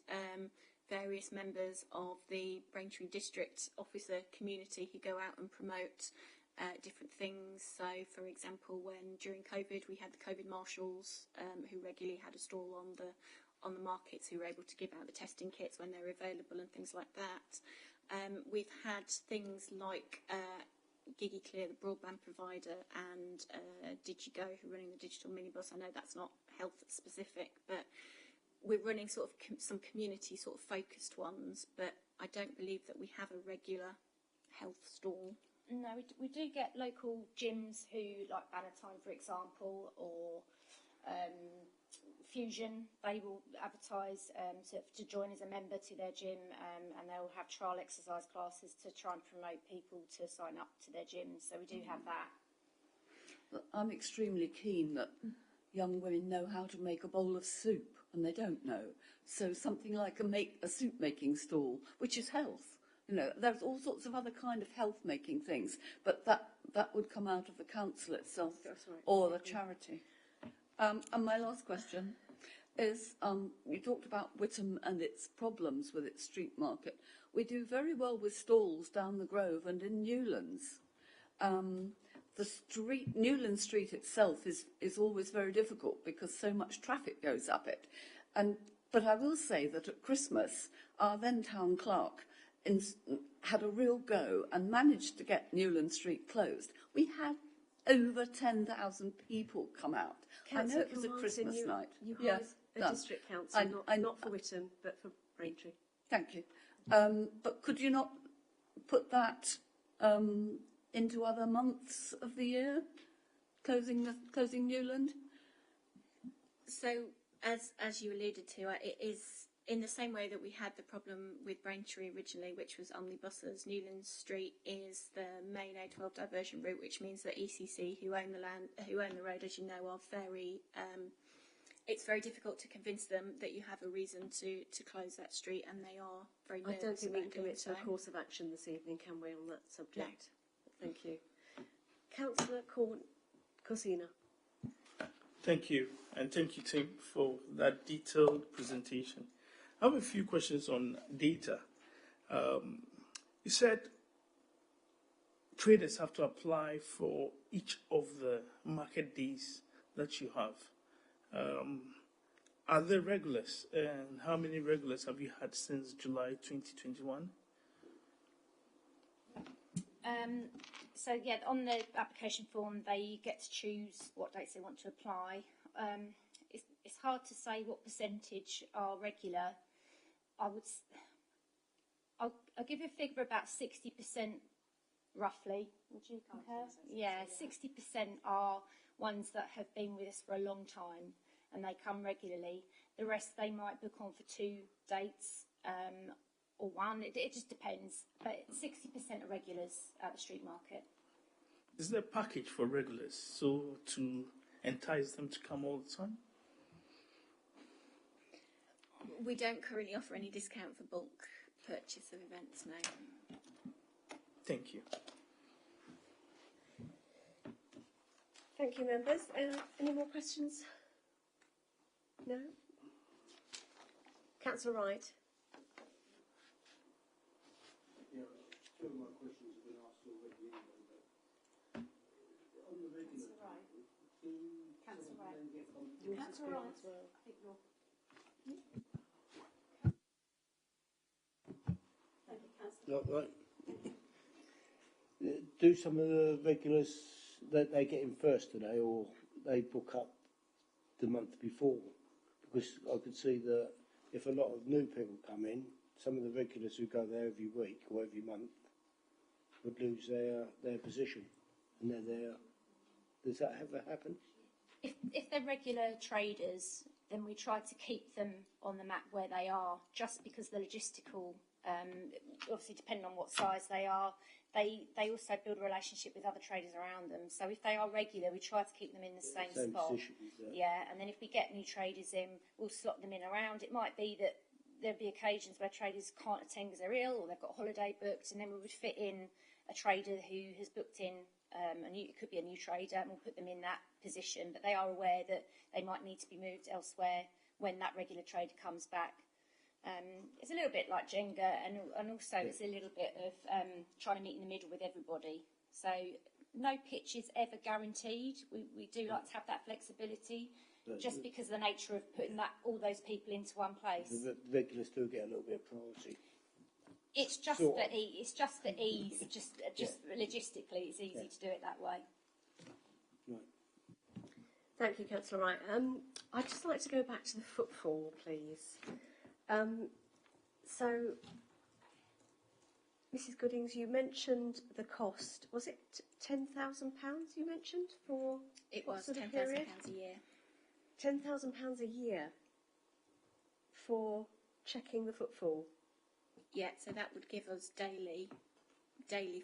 B: various members of the Braintree District Officer community who go out and promote different things. So, for example, when during COVID we had the COVID marshals who regularly had a stall on the markets, who were able to give out the testing kits when they're available and things like that. We've had things like GigiClear, the broadband provider, and DigiGo, who are running the digital minibus. I know that's not health specific, but we're running sort of some community sort of focused ones, but I don't believe that we have a regular health stall.
C: No, we do get local gyms who, like Bannatyne, for example, or Fusion. They will advertise to join as a member to their gym, and they'll have trial exercise classes to try and promote people to sign up to their gyms. So we do have that.
D: I'm extremely keen that young women know how to make a bowl of soup, and they don't know. So something like a soup making stall, which is health. You know, there's all sorts of other kind of health making things, but that would come out of the council itself or the charity. And my last question is, you talked about Witham and its problems with its street market. We do very well with stalls down the Grove and in Newlands. The street, Newland Street itself is always very difficult because so much traffic goes up it. But I will say that at Christmas, our then town clerk had a real go and managed to get Newland Street closed. We had over 10,000 people come out.
A: Councillor,
D: I know it was a Christmas night.
A: You
D: Yes,
A: a district council, not for Witham, but for Braintree.
D: Thank you. But could you not put that into other months of the year, closing Newland?
B: So, as you alluded to, it is in the same way that we had the problem with Braintree originally, which was omnibuses. Newland Street is the main A12 diversion route, which means that ECC, who own the land, who own the road, as you know, are very. It's very difficult to convince them that you have a reason to close that street, and they are very nervous.
A: I don't think we can commit
B: so.
A: to a course of action this evening, can we, on that subject?
B: No.
A: Thank you. Councillor Corsina.
E: Thank you, and thank you, Tim, for that detailed presentation. I have a few questions on data. You said traders have to apply for each of the market days that you have. Are there regulars, and how many regulars have you had since July 2021?
C: So yeah, on the application form, they get to choose what dates they want to apply. It's hard to say what percentage are regular. I'll give you a figure of about 60% roughly. Would you concur? Yeah, 60% are ones that have been with us for a long time and they come regularly. The rest they might book on for 2 dates or one. It just depends. But 60% are regulars at the street market.
E: Is there a package for regulars, so to entice them to come all the time?
B: We don't currently offer any discount for bulk purchase of events, no.
E: Thank you.
A: Thank you, members. Any more questions? No? Councillor Wright.
F: Yeah, two of my questions have been asked already anyway, but on the regular
C: Councillor Wright.
A: Councillor Wright.
C: I think you're...
F: Not right. Do some of the regulars that they get in first today, or they book up the month before? Because I could see that if a lot of new people come in, some of the regulars who go there every week or every month would lose their position, and they're there. Does that ever happen?
C: If they're regular traders, then we try to keep them on the map where they are, just because the logistical, obviously depending on what size they are, they also build a relationship with other traders around them. So if they are regular, we try to keep them in the same spot.
F: Position,
C: yeah, and then if we get new traders in, we'll slot them in around. It might be that there'd be occasions where traders can't attend because they're ill or they've got a holiday booked, and then we would fit in a trader who has booked in it could be a new trader, and we'll put them in that position, but they are aware that they might need to be moved elsewhere when that regular trader comes back. It's a little bit like Jenga, and also it's a little bit of trying to meet in the middle with everybody. So no pitch is ever guaranteed. We do like to have that flexibility, just because of the nature of putting all those people into one place.
F: The regulars do get a little bit of priority.
C: It's just the ease. It's just the ease. Just logistically, it's easy to do it that way.
F: Right.
A: Thank you, Councillor Wright. I'd just like to go back to the footfall, please. So, Mrs. Goodings, you mentioned the cost. Was it £10,000 you mentioned for
B: It
A: what
B: was
A: sort of
B: £10,000
A: period?
B: a year.
A: £10,000 a year for checking the footfall.
B: Yeah, so that would give us daily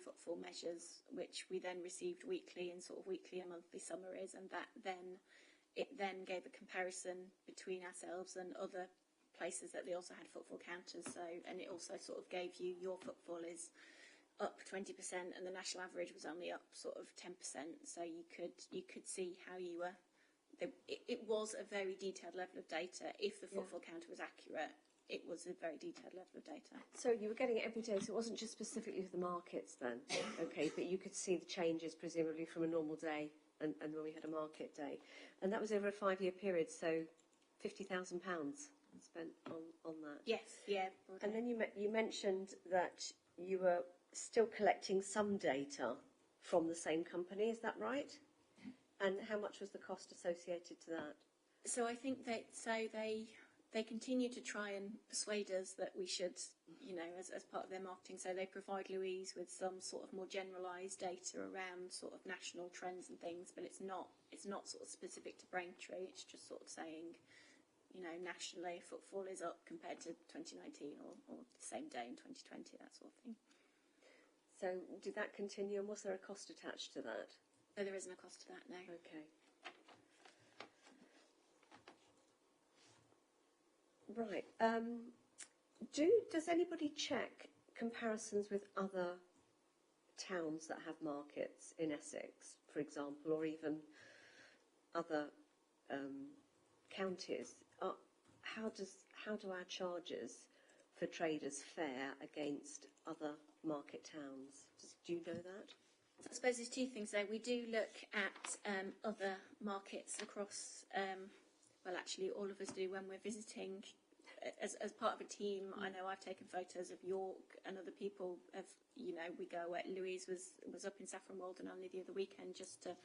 B: footfall measures, which we then received weekly in sort of weekly and monthly summaries, and it then gave a comparison between ourselves and other places that they also had footfall counters. So, and it also sort of gave you your footfall is up 20%, and the national average was only up sort of 10%. So you could see how you were. It was a very detailed level of data. If the footfall counter was accurate, it was a very detailed level of data.
A: So you were getting it every day, so it wasn't just specifically for the markets then? Okay, but you could see the changes presumably from a normal day and when we had a market day. And that was over a 5-year period, so £50,000 spent on that.
B: Yes, yeah.
A: And then you mentioned that you were still collecting some data from the same company, is that right? And how much was the cost associated to that?
B: So I think they continue to try and persuade us that we should, as part of their marketing. So they provide Louise with some sort of more generalised data around sort of national trends and things, but it's not sort of specific to Braintree. It's just sort of saying, nationally footfall is up compared to 2019 or the same day in 2020, that sort of thing.
A: So did that continue, and was there a cost attached to that?
B: No, there isn't a cost to that, no.
A: Okay. Right. Does anybody check comparisons with other towns that have markets in Essex, for example, or even other counties? How do our charges for traders fare against other market towns? Do you know that?
B: I suppose there's two things there. We do look at other markets across, actually all of us do when we're visiting as part of a team. I know I've taken photos of York, and other people have, we go where Louise was up in Saffron Walden only the other weekend just to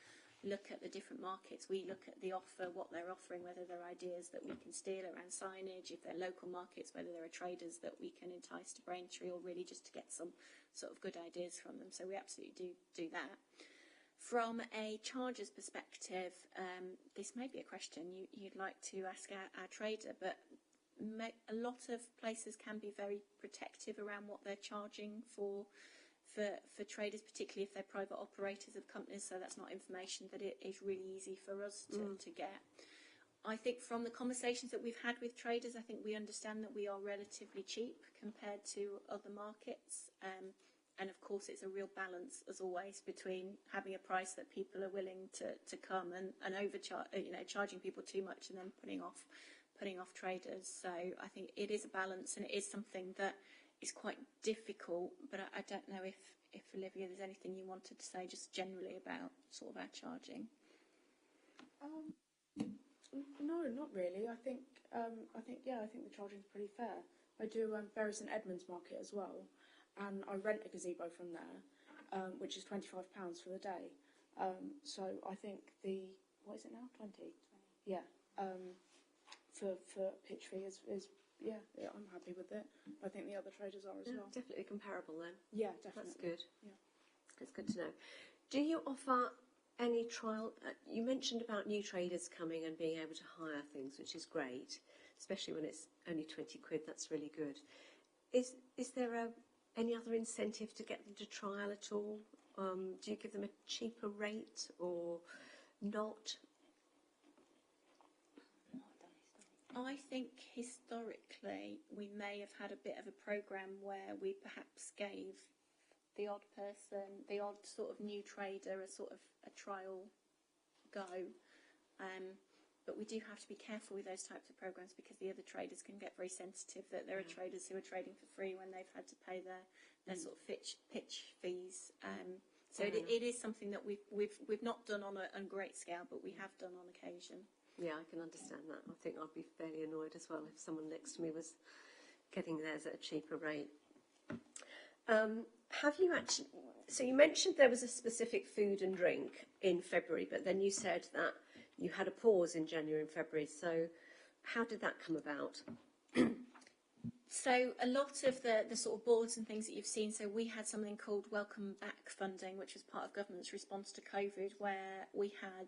B: look at the different markets. We look at the offer, what they're offering, whether there are ideas that we can steal around signage, if they're local markets, whether there are traders that we can entice to Braintree, or really just to get some sort of good ideas from them. So we absolutely do that. From a charges perspective, this may be a question you'd like to ask our trader, but a lot of places can be very protective around what they're charging for traders, particularly if they're private operators of companies. So that's not information that it is really easy for us to get. I think from the conversations that we've had with traders, I think we understand that we are relatively cheap compared to other markets. And of course, it's a real balance, as always, between having a price that people are willing to come and charging people too much and then putting off traders. So I think it is a balance, and it is something that is quite difficult. But I don't know if Olivia, there's anything you wanted to say just generally about sort of our charging.
G: No, not really. I think the charging is pretty fair. I do Bury St Edmunds Market as well, and I rent a gazebo from there, which is £25 for the day. So I think what is it now? 20? Yeah. For pitch fee is I'm happy with it. I think the other traders are as well.
A: Definitely comparable then.
G: Yeah, definitely.
A: That's good.
G: Yeah.
A: It's good to know. Do you offer any trial? You mentioned about new traders coming and being able to hire things, which is great, especially when it's only 20 quid. That's really good. Is there any other incentive to get them to trial at all? Do you give them a cheaper rate or not?
B: I think historically we may have had a bit of a programme where we perhaps gave the odd person, the odd sort of new trader, a sort of a trial go. But we do have to be careful with those types of programmes because the other traders can get very sensitive that there are traders who are trading for free when they've had to pay their sort of pitch fees. So it is something that we've not done on a great scale, but we have done on occasion.
A: Yeah, I can understand that. I think I'd be fairly annoyed as well if someone next to me was getting theirs at a cheaper rate. Have you actually... So you mentioned there was a specific food and drink in February, but then you said that you had a pause in January and February. So how did that come about?
B: So a lot of the sort of boards and things that you've seen, so we had something called Welcome Back funding, which was part of government's response to COVID, where we had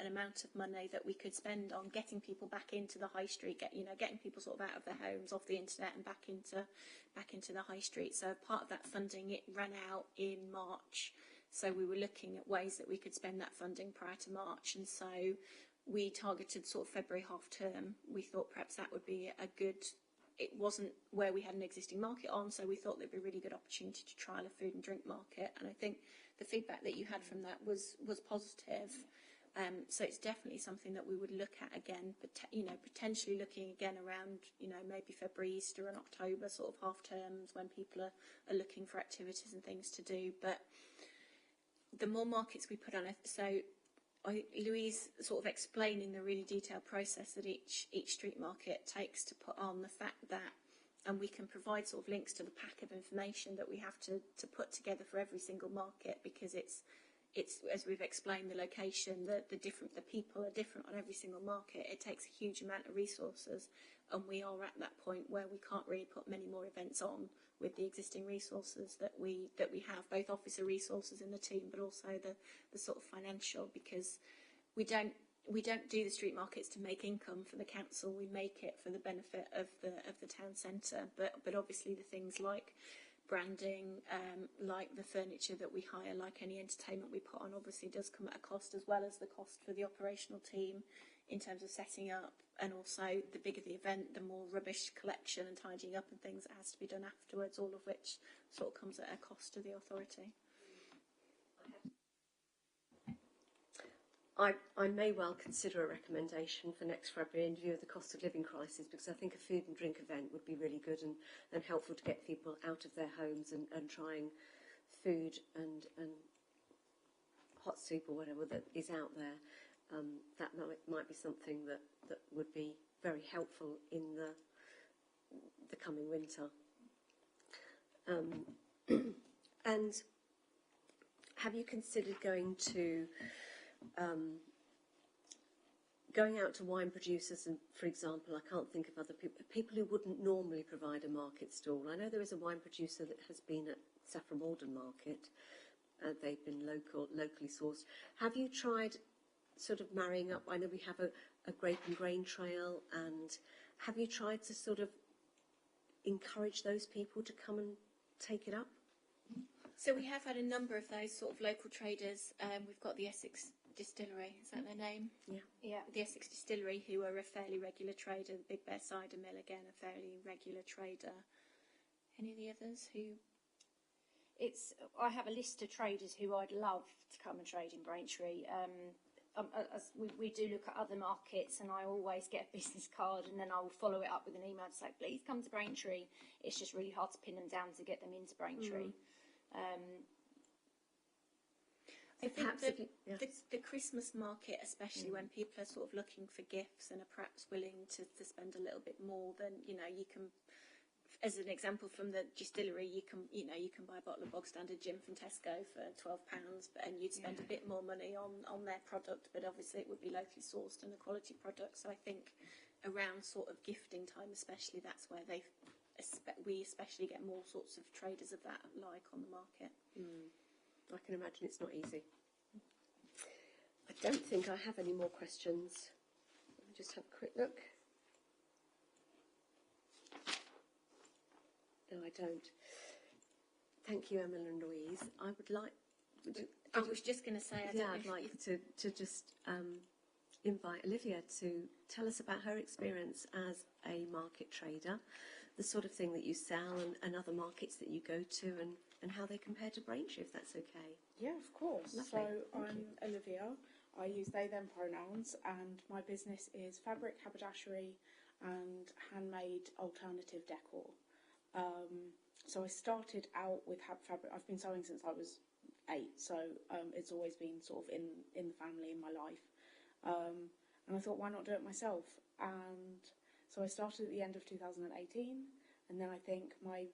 B: an amount of money that we could spend on getting people back into the high street, getting people sort of out of their homes, off the internet, and back into the high street. So part of that funding, it ran out in March. So we were looking at ways that we could spend that funding prior to March, and so we targeted sort of February half term. We thought perhaps that would be a good. It wasn't where we had an existing market on, so we thought there'd be a really good opportunity to trial a food and drink market. And I think the feedback that you had from that was positive. So it's definitely something that we would look at again, but potentially looking again around, maybe February, Easter and October, sort of half terms when people are looking for activities and things to do. But the more markets we put on it, so Louise sort of explaining the really detailed process that each street market takes to put on, the fact that, and we can provide sort of links to the pack of information that we have to put together for every single market, because it's as we've explained, the location, the people are different on every single market. It takes a huge amount of resources, and we are at that point where we can't really put many more events on with the existing resources that we have, both officer resources in the team, but also the sort of financial, because we don't do the street markets to make income for the council. We make it for the benefit of the town centre. But obviously the things like branding, like the furniture that we hire, like any entertainment we put on, obviously does come at a cost, as well as the cost for the operational team in terms of setting up, and also the bigger the event, the more rubbish collection and tidying up and things that has to be done afterwards, all of which sort of comes at a cost to the authority.
A: I may well consider a recommendation for next February in view of the cost of living crisis, because I think a food and drink event would be really good and helpful to get people out of their homes and trying food and hot soup or whatever that is out there. That might be something that would be very helpful in the coming winter. And have you considered going out to wine producers, and for example, I can't think of other people who wouldn't normally provide a market stall? I know there is a wine producer that has been at Saffron Walden Market. They've been locally sourced. Have you tried sort of marrying up? I know we have a grape and grain trail, and have you tried to sort of encourage those people to come and take it up?
B: So we have had a number of those sort of local traders. We've got the Essex Distillery, is that their name? Yeah. The Essex Distillery, who are a fairly regular trader. The Big Bear Cider Mill, again, a fairly regular trader. Any of the others who?
C: I have a list of traders who I'd love to come and trade in Braintree. As we do look at other markets, and I always get a business card, and then I will follow it up with an email to say, please come to Braintree. It's just really hard to pin them down to get them into Braintree.
B: I think the Christmas market, especially when people are sort of looking for gifts and are perhaps willing to spend a little bit more, than you can, as an example from the distillery, you can buy a bottle of bog standard gin from Tesco for £12, and you'd spend a bit more money on their product, but obviously it would be locally sourced and a quality product. So I think around sort of gifting time, especially, that's where we especially get more sorts of traders of that like on the market.
A: I can imagine it's not easy. I don't think I have any more questions. Let me just have a quick look. No, I don't. Thank you, Emma and Louise. I was just going to say,
B: I'd
A: like to just invite Olivia to tell us about her experience as a market trader, the sort of thing that you sell and other markets that you go to, and how they compare to Braintree, if that's okay.
G: Yeah, of course.
A: Lovely.
G: So
A: Thank
G: I'm
A: you.
G: Olivia. I use they, them pronouns, and my business is fabric, haberdashery, and handmade alternative decor. So I started out with fabric. I've been sewing since I was 8, so it's always been sort of in the family, in my life. And I thought, why not do it myself? And so I started at the end of 2018, and then I think my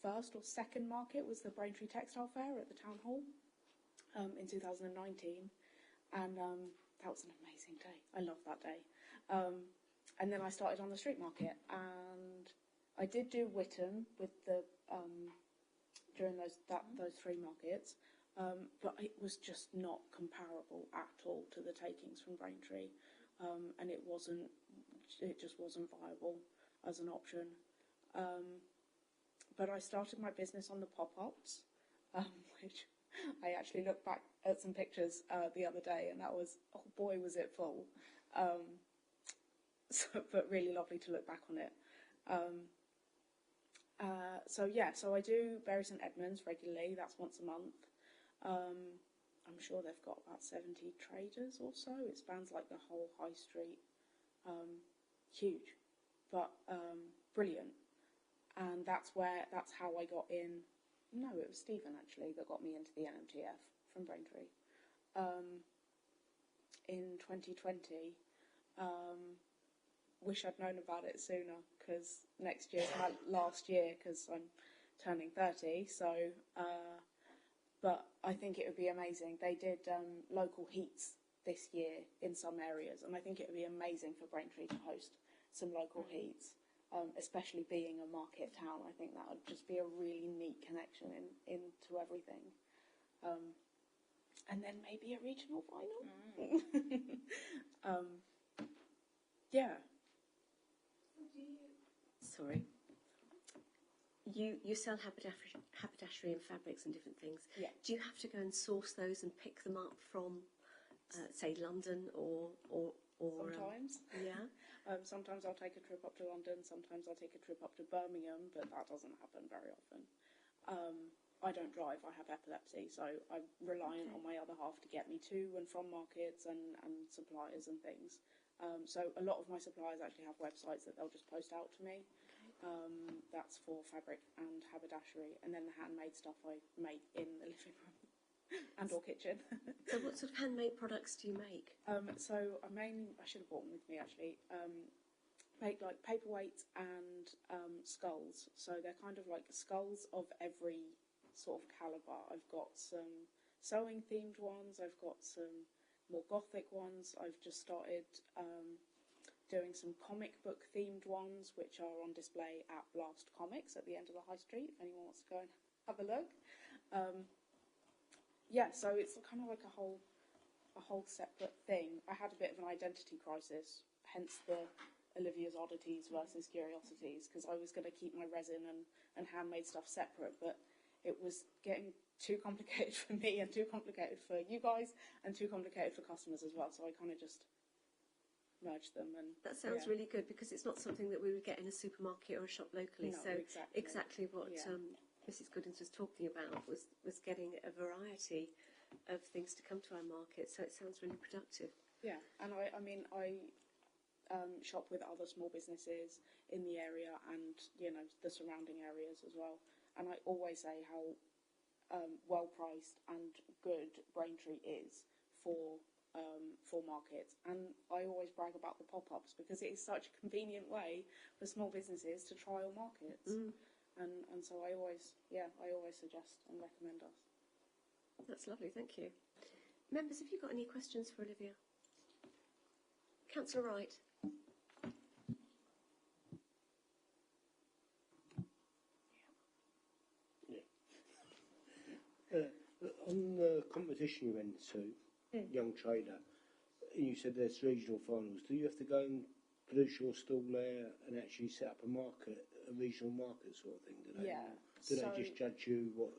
G: first or second market was the Braintree Textile Fair at the Town Hall in 2019, and that was an amazing day. I loved that day. And then I started on the street market, and I did do Witton with the during those 3 markets, but it was just not comparable at all to the takings from Braintree, and it just wasn't viable as an option. But I started my business on the pop-ups, which I actually looked back at some pictures the other day, and that was, oh boy, was it full. But really lovely to look back on it. So I do Bury St Edmunds regularly. That's once a month. I'm sure they've got about 70 traders or so. It spans like the whole high street. Huge, but brilliant. And that's how I got in. No, it was Stephen actually that got me into the NMTF from Braintree in 2020. Wish I'd known about it sooner, because next year's my last year, because I'm turning 30. So, but I think it would be amazing. They did local heats this year in some areas, and I think it would be amazing for Braintree to host some local heats. Especially being a market town, I think that would just be a really neat connection into everything. And then maybe a regional final. Yeah.
A: Sorry. You sell haberdashery and fabrics and different things.
G: Yeah.
A: Do you have to go and source those and pick them up from, say, London or
G: Sometimes.
A: Yeah.
G: Sometimes I'll take a trip up to London, sometimes I'll take a trip up to Birmingham, but that doesn't happen very often. I don't drive, I have epilepsy, so I'm reliant on my other half to get me to and from markets and suppliers and things. So a lot of my suppliers actually have websites that they'll just post out to me. That's for fabric and haberdashery, and then the handmade stuff I make in the living room and or kitchen.
A: So what sort of handmade products do you make?
G: So I should have brought them with me actually. Make like paperweights and skulls. So they're kind of like skulls of every sort of calibre. I've got some sewing themed ones. I've got some more gothic ones. I've just started doing some comic book themed ones, which are on display at Blast Comics at the end of the high street, if anyone wants to go and have a look. Yeah, so it's kind of like a whole separate thing. I had a bit of an identity crisis, hence the Olivia's Oddities versus Curiosities, because I was going to keep my resin and handmade stuff separate, but it was getting too complicated for me and too complicated for you guys and too complicated for customers as well, so I kind of just merged them. And
A: that sounds really good, because it's not something that we would get in a supermarket or a shop locally.
G: No,
A: so
G: exactly
A: what Mrs. Goodins was talking about was getting a variety of things to come to our market, so it sounds really productive.
G: Yeah, and I shop with other small businesses in the area and, the surrounding areas as well. And I always say how well priced and good Braintree is for markets. And I always brag about the pop-ups, because it is such a convenient way for small businesses to trial markets. And so I always suggest and recommend us.
A: That's lovely, thank you. Members, have you got any questions for Olivia? Councillor Wright.
F: On the competition you went to, Young Trader, you said there's regional finals. Do you have to go and produce your stall there and actually set up a regional market sort of thing? Do they?
G: Yeah.
F: Do they just judge you what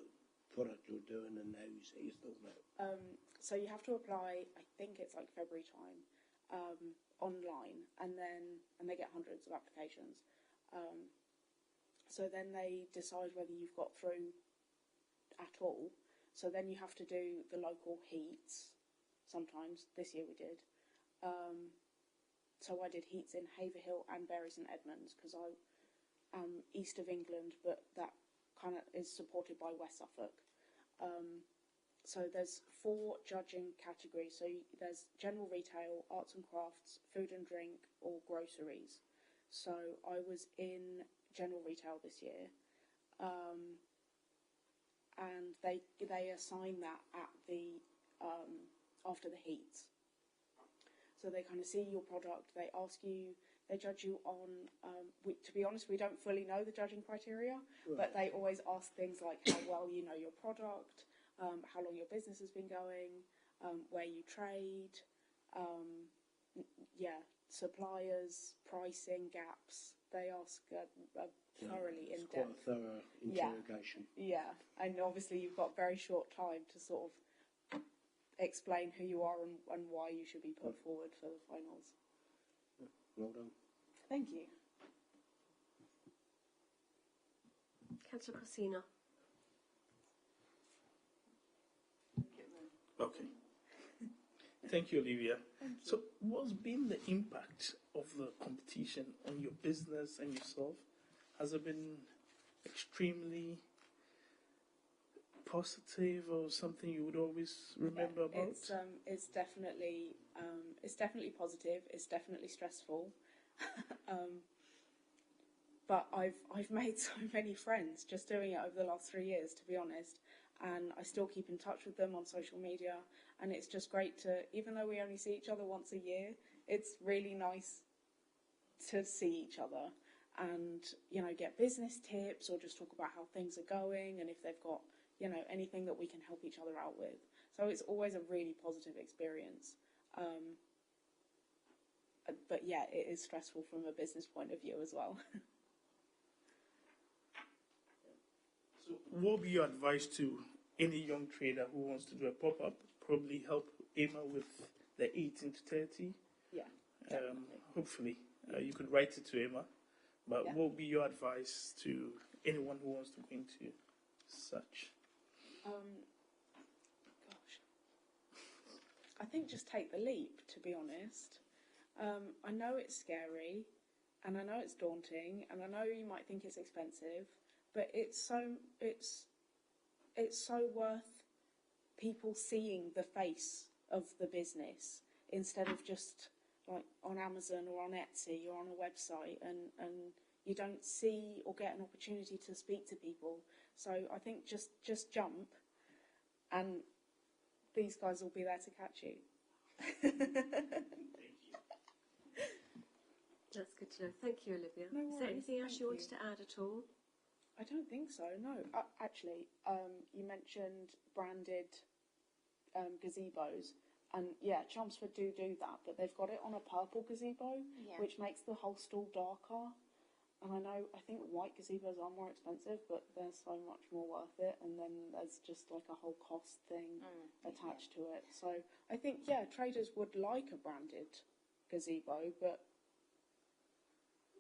F: product you're doing and how you set your stall there?
G: So you have to apply, I think it's like February time, online, and they get hundreds of applications. So then they decide whether you've got through at all. So then you have to do the local heats. Sometimes this year we did. So I did heats in Haverhill and Bury St Edmunds because I am east of England, but that kind of is supported by West Suffolk. So there's 4 judging categories. So there's general retail, arts and crafts, food and drink, or groceries. So I was in general retail this year, and they assign that at the after the heats. So they kind of see your product, they ask you, they judge you on, to be honest, we don't fully know the judging criteria,
F: Right.
G: but they always ask things like how well you know your product, how long your business has been going, where you trade, suppliers, pricing, gaps. They ask a thoroughly
F: It's
G: in-depth.
F: quite a thorough interrogation.
G: Yeah, and obviously you've got very short time to sort of explain who you are and why you should be put forward for the finals.
F: Well done.
G: Thank you.
A: Councillor Corsina.
E: Okay. Thank you, Olivia. So, what's been the impact of the competition on your business and yourself? Has it been extremely positive or something you would always remember about?
G: It's definitely positive. It's definitely stressful, but I've made so many friends just doing it over the last 3 years, to be honest. And I still keep in touch with them on social media, and it's just great to, even though we only see each other once a year, it's really nice to see each other and, you know, get business tips or just talk about how things are going and if they've got, you know, anything that we can help each other out with. So it's always a really positive experience. But yeah, it is stressful from a business point of view as well.
E: So, what would be your advice to any young trader who wants to do a pop-up? Probably help Emma with the 18 to 30.
G: Yeah, definitely.
E: Hopefully, you could write it to Emma. But
G: Yeah.
E: what would be your advice to anyone who wants to go into such?
G: Gosh, I think just take the leap, to be honest. I know it's scary, and I know it's daunting, and I know you might think it's expensive, but it's so worth people seeing the face of the business instead of just like on Amazon or on Etsy or on a website, and you don't see or get an opportunity to speak to people. So I think just jump, and these guys will be there to catch you.
A: That's good to know. Thank you, Olivia.
G: No
A: Is there
G: worries,
A: anything else
G: thank
A: you wanted
G: you.
A: to add at all?
G: I don't think so, no. Actually, you mentioned branded gazebos. And yeah, Chelmsford do that, but they've got it on a purple gazebo,
B: Yeah.
G: which makes the whole stall darker. And I think white gazebos are more expensive, but they're so much more worth it. And then there's just like a whole cost thing attached to it. So I think, yeah, traders would like a branded gazebo, but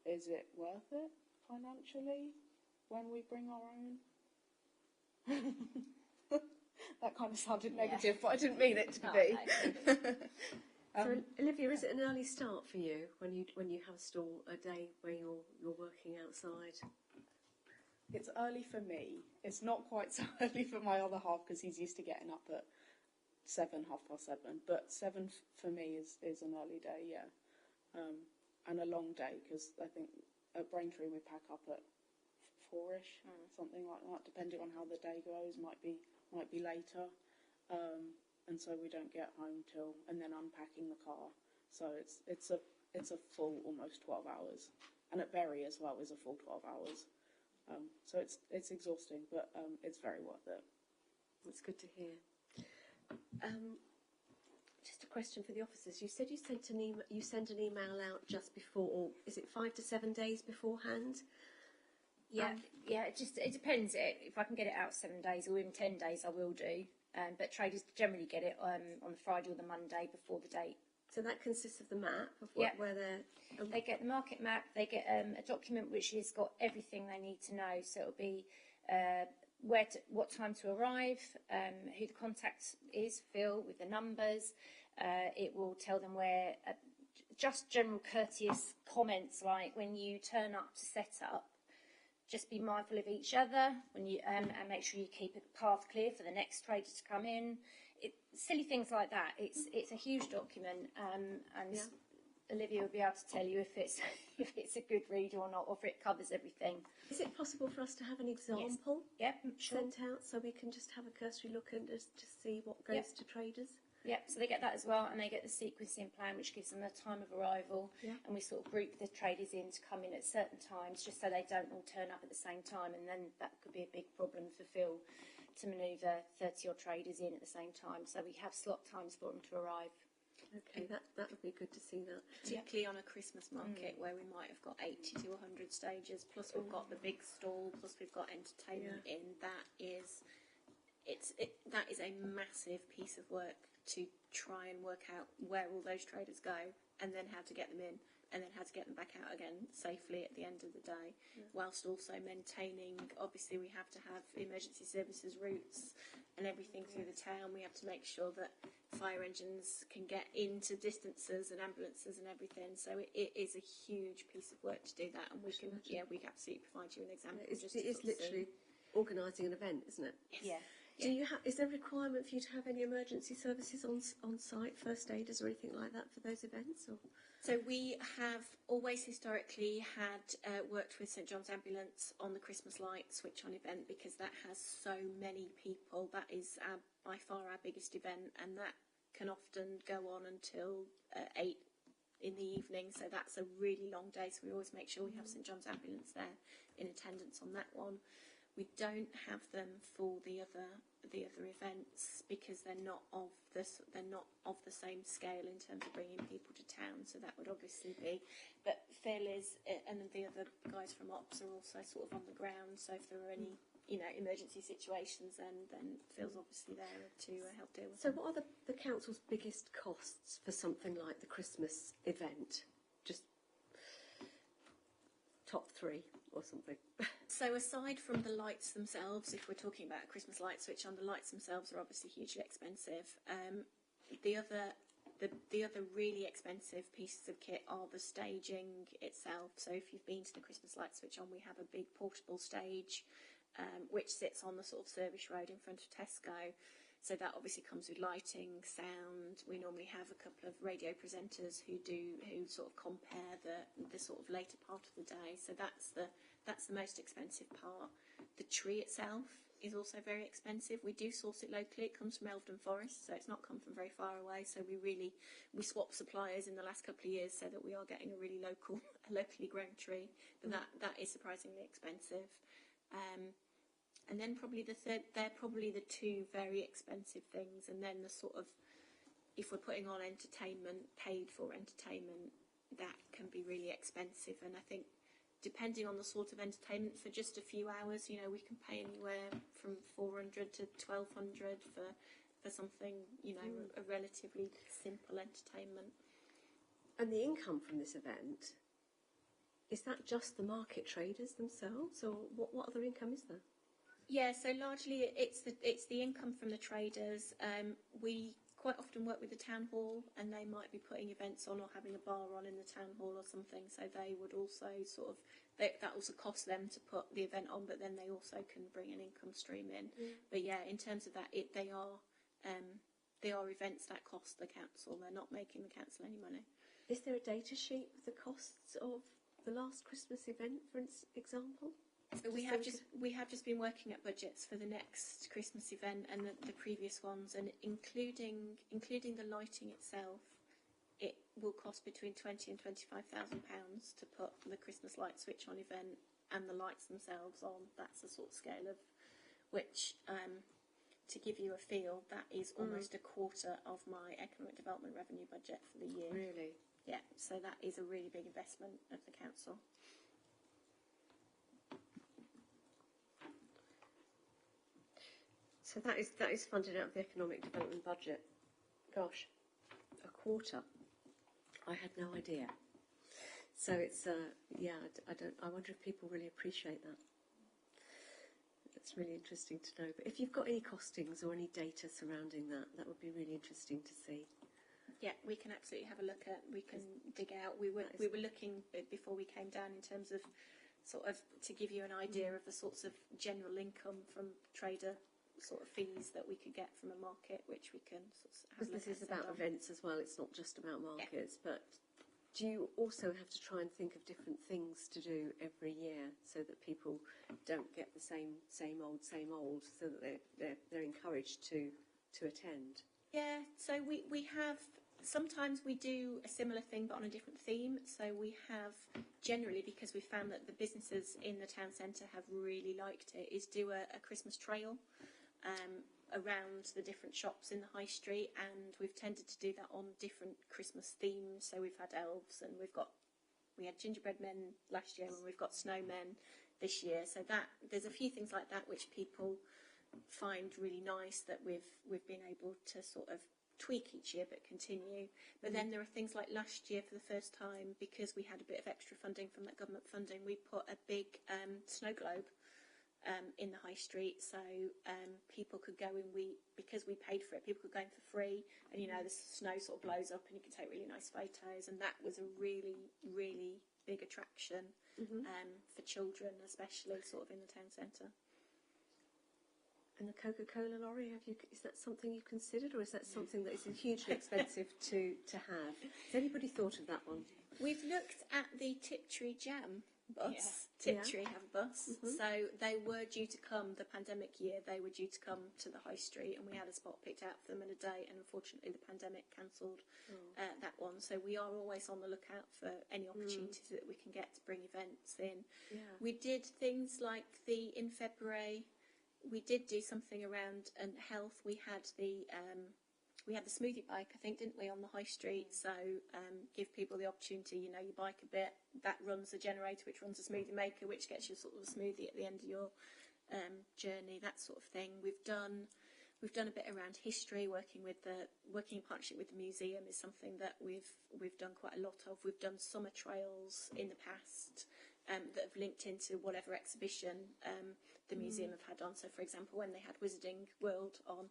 G: is it worth it financially when we bring our own? That kind of sounded negative, but I didn't mean it to be.
A: So, Olivia, is it an early start for you when you have a stall a day where you're working outside?
G: It's early for me. It's not quite so early for my other half because he's used to getting up at 7, 7:30. But 7 for me is an early day, yeah, and a long day because I think at Braintree we pack up at 4ish, something like that, depending on how the day goes. Might be later. And so we don't get home till, and then unpacking the car. So it's a full almost 12 hours, and at Bury as well is a full 12 hours. So it's exhausting, but it's very worth it.
A: That's good to hear. Just a question for the officers. You said you sent an email out just before, or is it 5 to 7 days beforehand?
C: Yeah, it depends. If I can get it out 7 days or in 10 days, I will do. But traders generally get it on the Friday or the Monday before the date.
A: So that consists of the map of
C: Yeah.
A: where they're...
C: They get the market map, they get a document which has got everything they need to know. So it'll be what time to arrive, who the contact is, Phil, with the numbers. It will tell them where, just general courteous comments like when you turn up to set up, just be mindful of each other when you and make sure you keep a path clear for the next trader to come in. Silly things like that. It's a huge document, and Olivia will be able to tell you if it's a good read or not, or if it covers everything.
A: Is it possible for us to have an example
C: Yep, sure.
A: sent out so we can just have a cursory look and just see what goes to traders?
C: Yep, so they get that as well, and they get the sequencing plan, which gives them a time of arrival, and we sort of group the traders in to come in at certain times, just so they don't all turn up at the same time, and then that could be a big problem for Phil to manoeuvre 30-odd traders in at the same time. So we have slot times for them to arrive.
A: Okay, that would be good to see that.
B: Particularly on a Christmas market where we might have got 80 to 100 stages, plus we've got the big stall, plus we've got entertainment in. That is a massive piece of work to try and work out where all those traders go, and then how to get them in, and then how to get them back out again safely at the end of the day, whilst also maintaining, obviously we have to have emergency services routes and everything through the town. We have to make sure that fire engines can get into distances and ambulances and everything. So it is a huge piece of work to do that, and we can we absolutely provide you an example.
A: It is literally organising an event, isn't it?
C: Yeah.
A: Do you is there a requirement for you to have any emergency services on site, first aiders or anything like that for those events? Or?
B: So we have always historically had worked with St John's Ambulance on the Christmas light switch on event, because that has so many people. That is by far our biggest event, and that can often go on until 8 in the evening. So that's a really long day. So we always make sure we have St John's Ambulance there in attendance on that one. We don't have them for the other events because they're not of the same scale in terms of bringing people to town. So that would obviously be. But Phil is, and the other guys from Ops are also sort of on the ground. So if there are any emergency situations, then Phil's obviously there to help deal with.
A: So what are the council's biggest costs for something like the Christmas event? Just top 3 or something.
B: So aside from the lights themselves, if we're talking about a Christmas light switch on, the lights themselves are obviously hugely expensive. The other really expensive pieces of kit are the staging itself. So if you've been to the Christmas light switch on, we have a big portable stage which sits on the sort of service road in front of Tesco. So that obviously comes with lighting, sound. We normally have a couple of radio presenters who sort of compare the sort of later part of the day. So that's the most expensive part. The tree itself is also very expensive. We do source it locally. It comes from Elvedon Forest, so it's not come from very far away. So we swap suppliers in the last couple of years so that we are getting a really locally grown tree. But that is surprisingly expensive. And then probably they're probably the 2 very expensive things. And then the sort of, if we're putting on entertainment, paid for entertainment, that can be really expensive. And I think depending on the sort of entertainment, for just a few hours, we can pay anywhere from 400 to 1,200 for something, a relatively simple entertainment.
A: And the income from this event, is that just the market traders themselves, or what other income is there?
B: Yeah, so largely it's the income from the traders. We quite often work with the town hall, and they might be putting events on or having a bar on in the town hall or something. So they would also that also costs them to put the event on, but then they also can bring an income stream in. But yeah, in terms of that, they are events that cost the council. They're not making the council any money.
A: Is there a data sheet with the costs of the last Christmas event, for example?
B: So we have just been working at budgets for the next Christmas event and the previous ones, and including the lighting itself, it will cost between £20,000 and £25,000 to put the Christmas light switch on event and the lights themselves on. That's the sort of scale of which, to give you a feel, that is almost a quarter of my economic development revenue budget for the year.
A: Really?
B: Yeah. So that is a really big investment of the council.
A: So that is funded out of the economic development budget. Gosh, a quarter. I had no idea. So it's I wonder if people really appreciate that. It's really interesting to know. But if you've got any costings or any data surrounding that, that would be really interesting to see.
B: Yeah, we can absolutely have a look at. We can dig out. We were looking before we came down in terms of sort of to give you an idea of the sorts of general income from trader sort of fees that we could get from a market, which we can sort of have a look at.
A: Because this is about events as well. It's not just about markets, but do you also have to try and think of different things to do every year so that people don't get the same old, so that they're encouraged to attend?
B: Yeah, so we have, sometimes we do a similar thing but on a different theme. So we have, generally, because we found that the businesses in the town centre have really liked it, is do a Christmas trail around the different shops in the high street, and we've tended to do that on different Christmas themes. So we've had elves, and we had gingerbread men last year, and we've got snowmen this year. So that there's a few things like that which people find really nice that we've been able to sort of tweak each year but continue. But then there are things like last year, for the first time, because we had a bit of extra funding from that government funding, we put a big snow globe in the high street, so people could go in. Because we paid for it, people could go in for free, and the snow sort of blows up and you can take really nice photos, and that was a really, really big attraction for children, especially sort of in the town centre.
A: And the Coca-Cola lorry, is that something you considered, or is that something that is hugely expensive to have? Has anybody thought of that one?
B: We've looked at the Tiptree Jam bus. Yeah. Tiptree have a bus. So they were due to come, the pandemic year, they were due to come to the high street, and we had a spot picked out for them and a date, and unfortunately the pandemic cancelled that one. So we are always on the lookout for any opportunities that we can get to bring events in. Yeah. We did things like in February, we did do something around health. We had the smoothie bike, I think, didn't we, on the high street? So give people the opportunity. You bike a bit. That runs a generator, which runs a smoothie maker, which gets you sort of a smoothie at the end of your journey. That sort of thing. We've done a bit around history. Working in partnership with the museum is something that we've done quite a lot of. We've done summer trails in the past that have linked into whatever exhibition the museum have had on. So, for example, when they had Wizarding World on,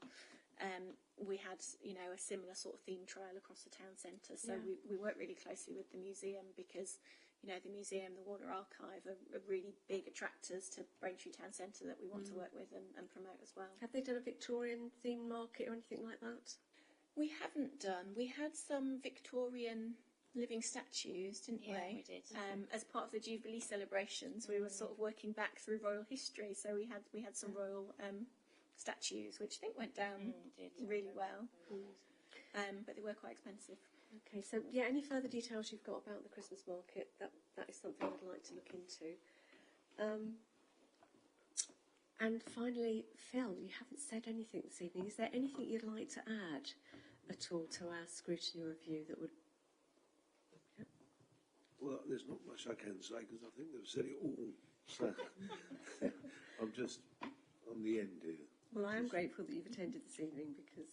B: we had a similar sort of theme trail across the town centre. So we work really closely with the museum, because the museum, the Warner Archive are really big attractors to Braintree Town Centre that we want to work with and promote as well.
A: Have they done a Victorian themed market or anything like that?
B: We haven't done. We had some Victorian living statues, didn't we?
C: Yeah, we did.
B: As part of the Jubilee celebrations, we were sort of working back through royal history. So we had some royal statues, which I think went down really well, but they were quite expensive.
A: Okay, so any further details you've got about the Christmas market, that is something I'd like to look into. And finally, Phil, you haven't said anything this evening. Is there anything you'd like to add at all to our scrutiny review that would...
H: Well, there's not much I can say because I think they've said it all. So I'm just on the end here.
A: Well, I am grateful that you've attended this evening, because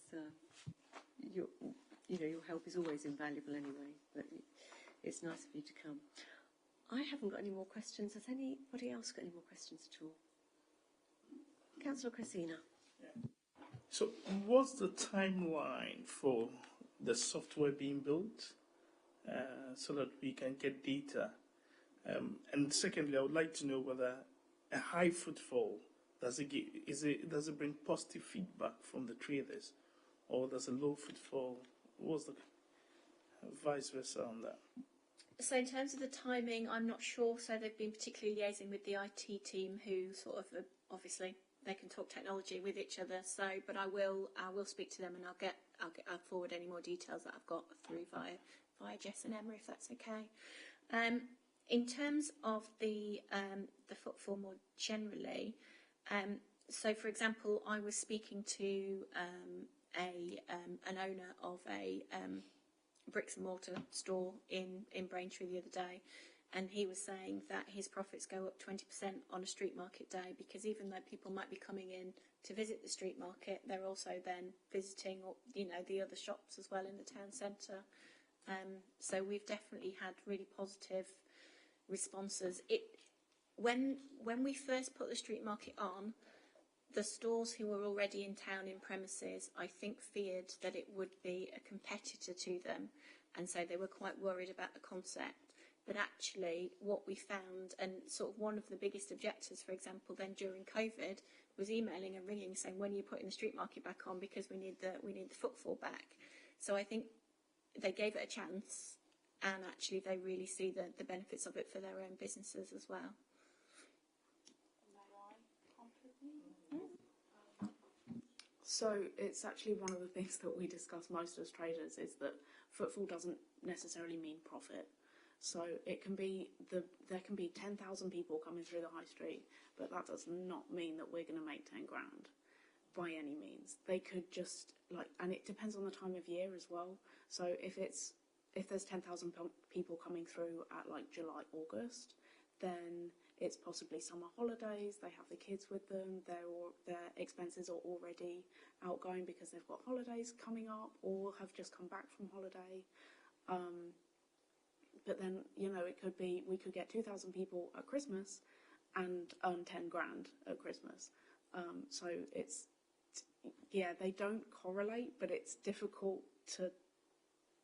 A: your help is always invaluable anyway. But it's nice of you to come. I haven't got any more questions. Has anybody else got any more questions at all? Councillor Cressina.
E: Yeah. So, what's the timeline for the software being built? So that we can get data. And secondly, I would like to know whether a high footfall, does it bring positive feedback from the traders, or does a low footfall, what's the vice versa on that?
B: So in terms of the timing, I'm not sure. So they've been particularly liaising with the IT team, who sort of obviously they can talk technology with each other. So, but I will speak to them, and I'll forward any more details that I've got through via Jess and Emma, if that's okay. In terms of the footfall more generally, so for example, I was speaking to an owner of a bricks and mortar store in Braintree the other day, and he was saying that his profits go up 20% on a street market day, because even though people might be coming in to visit the street market, they're also then visiting the other shops as well in the town centre. So we've definitely had really positive responses. When we first put the street market on, the stores who were already in town in premises, I think, feared that it would be a competitor to them, and so they were quite worried about the concept. But actually, what we found, and sort of one of the biggest objectors, for example, then during COVID, was emailing and ringing saying, when are you putting the street market back on, because we need the footfall back. So I think they gave it a chance, and actually they really see the benefits of it for their own businesses as well.
G: So it's actually one of the things that we discuss most as traders, is that footfall doesn't necessarily mean profit. So it can be there can be 10,000 people coming through the high street, but that does not mean that we're going to make 10 grand by any means. They could just and it depends on the time of year as well. So if there's 10,000 people coming through at like July, August, then it's possibly summer holidays. They have the kids with them. Their expenses are already outgoing because they've got holidays coming up or have just come back from holiday. But then, it could be, we could get 2,000 people at Christmas and earn 10 grand at Christmas. So they don't correlate, but it's difficult to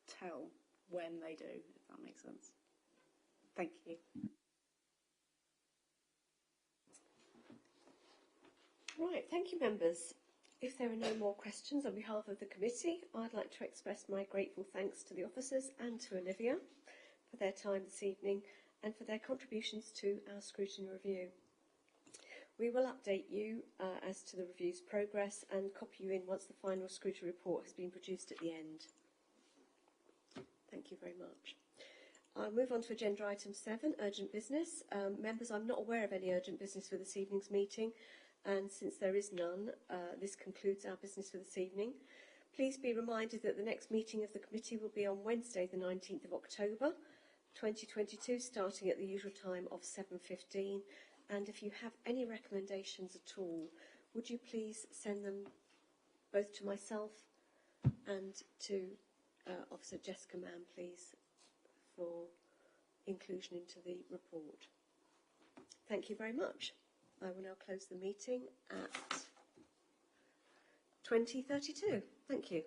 G: tell when they do, if that makes sense. Thank you.
A: Right, thank you, members. If there are no more questions on behalf of the committee, I'd like to express my grateful thanks to the officers and to Olivia for their time this evening and for their contributions to our scrutiny review. We will update you as to the review's progress and copy you in once the final scrutiny report has been produced at the end. Thank you very much. I'll move on to agenda item 7, urgent business. Members, I'm not aware of any urgent business for this evening's meeting, and since there is none, this concludes our business for this evening. Please be reminded that the next meeting of the committee will be on Wednesday, the 19th of October, 2022, starting at the usual time of 7:15. And if you have any recommendations at all, would you please send them both to myself and to Officer Jessica Mann, please, for inclusion into the report. Thank you very much. I will now close the meeting at 20:32. Thank you.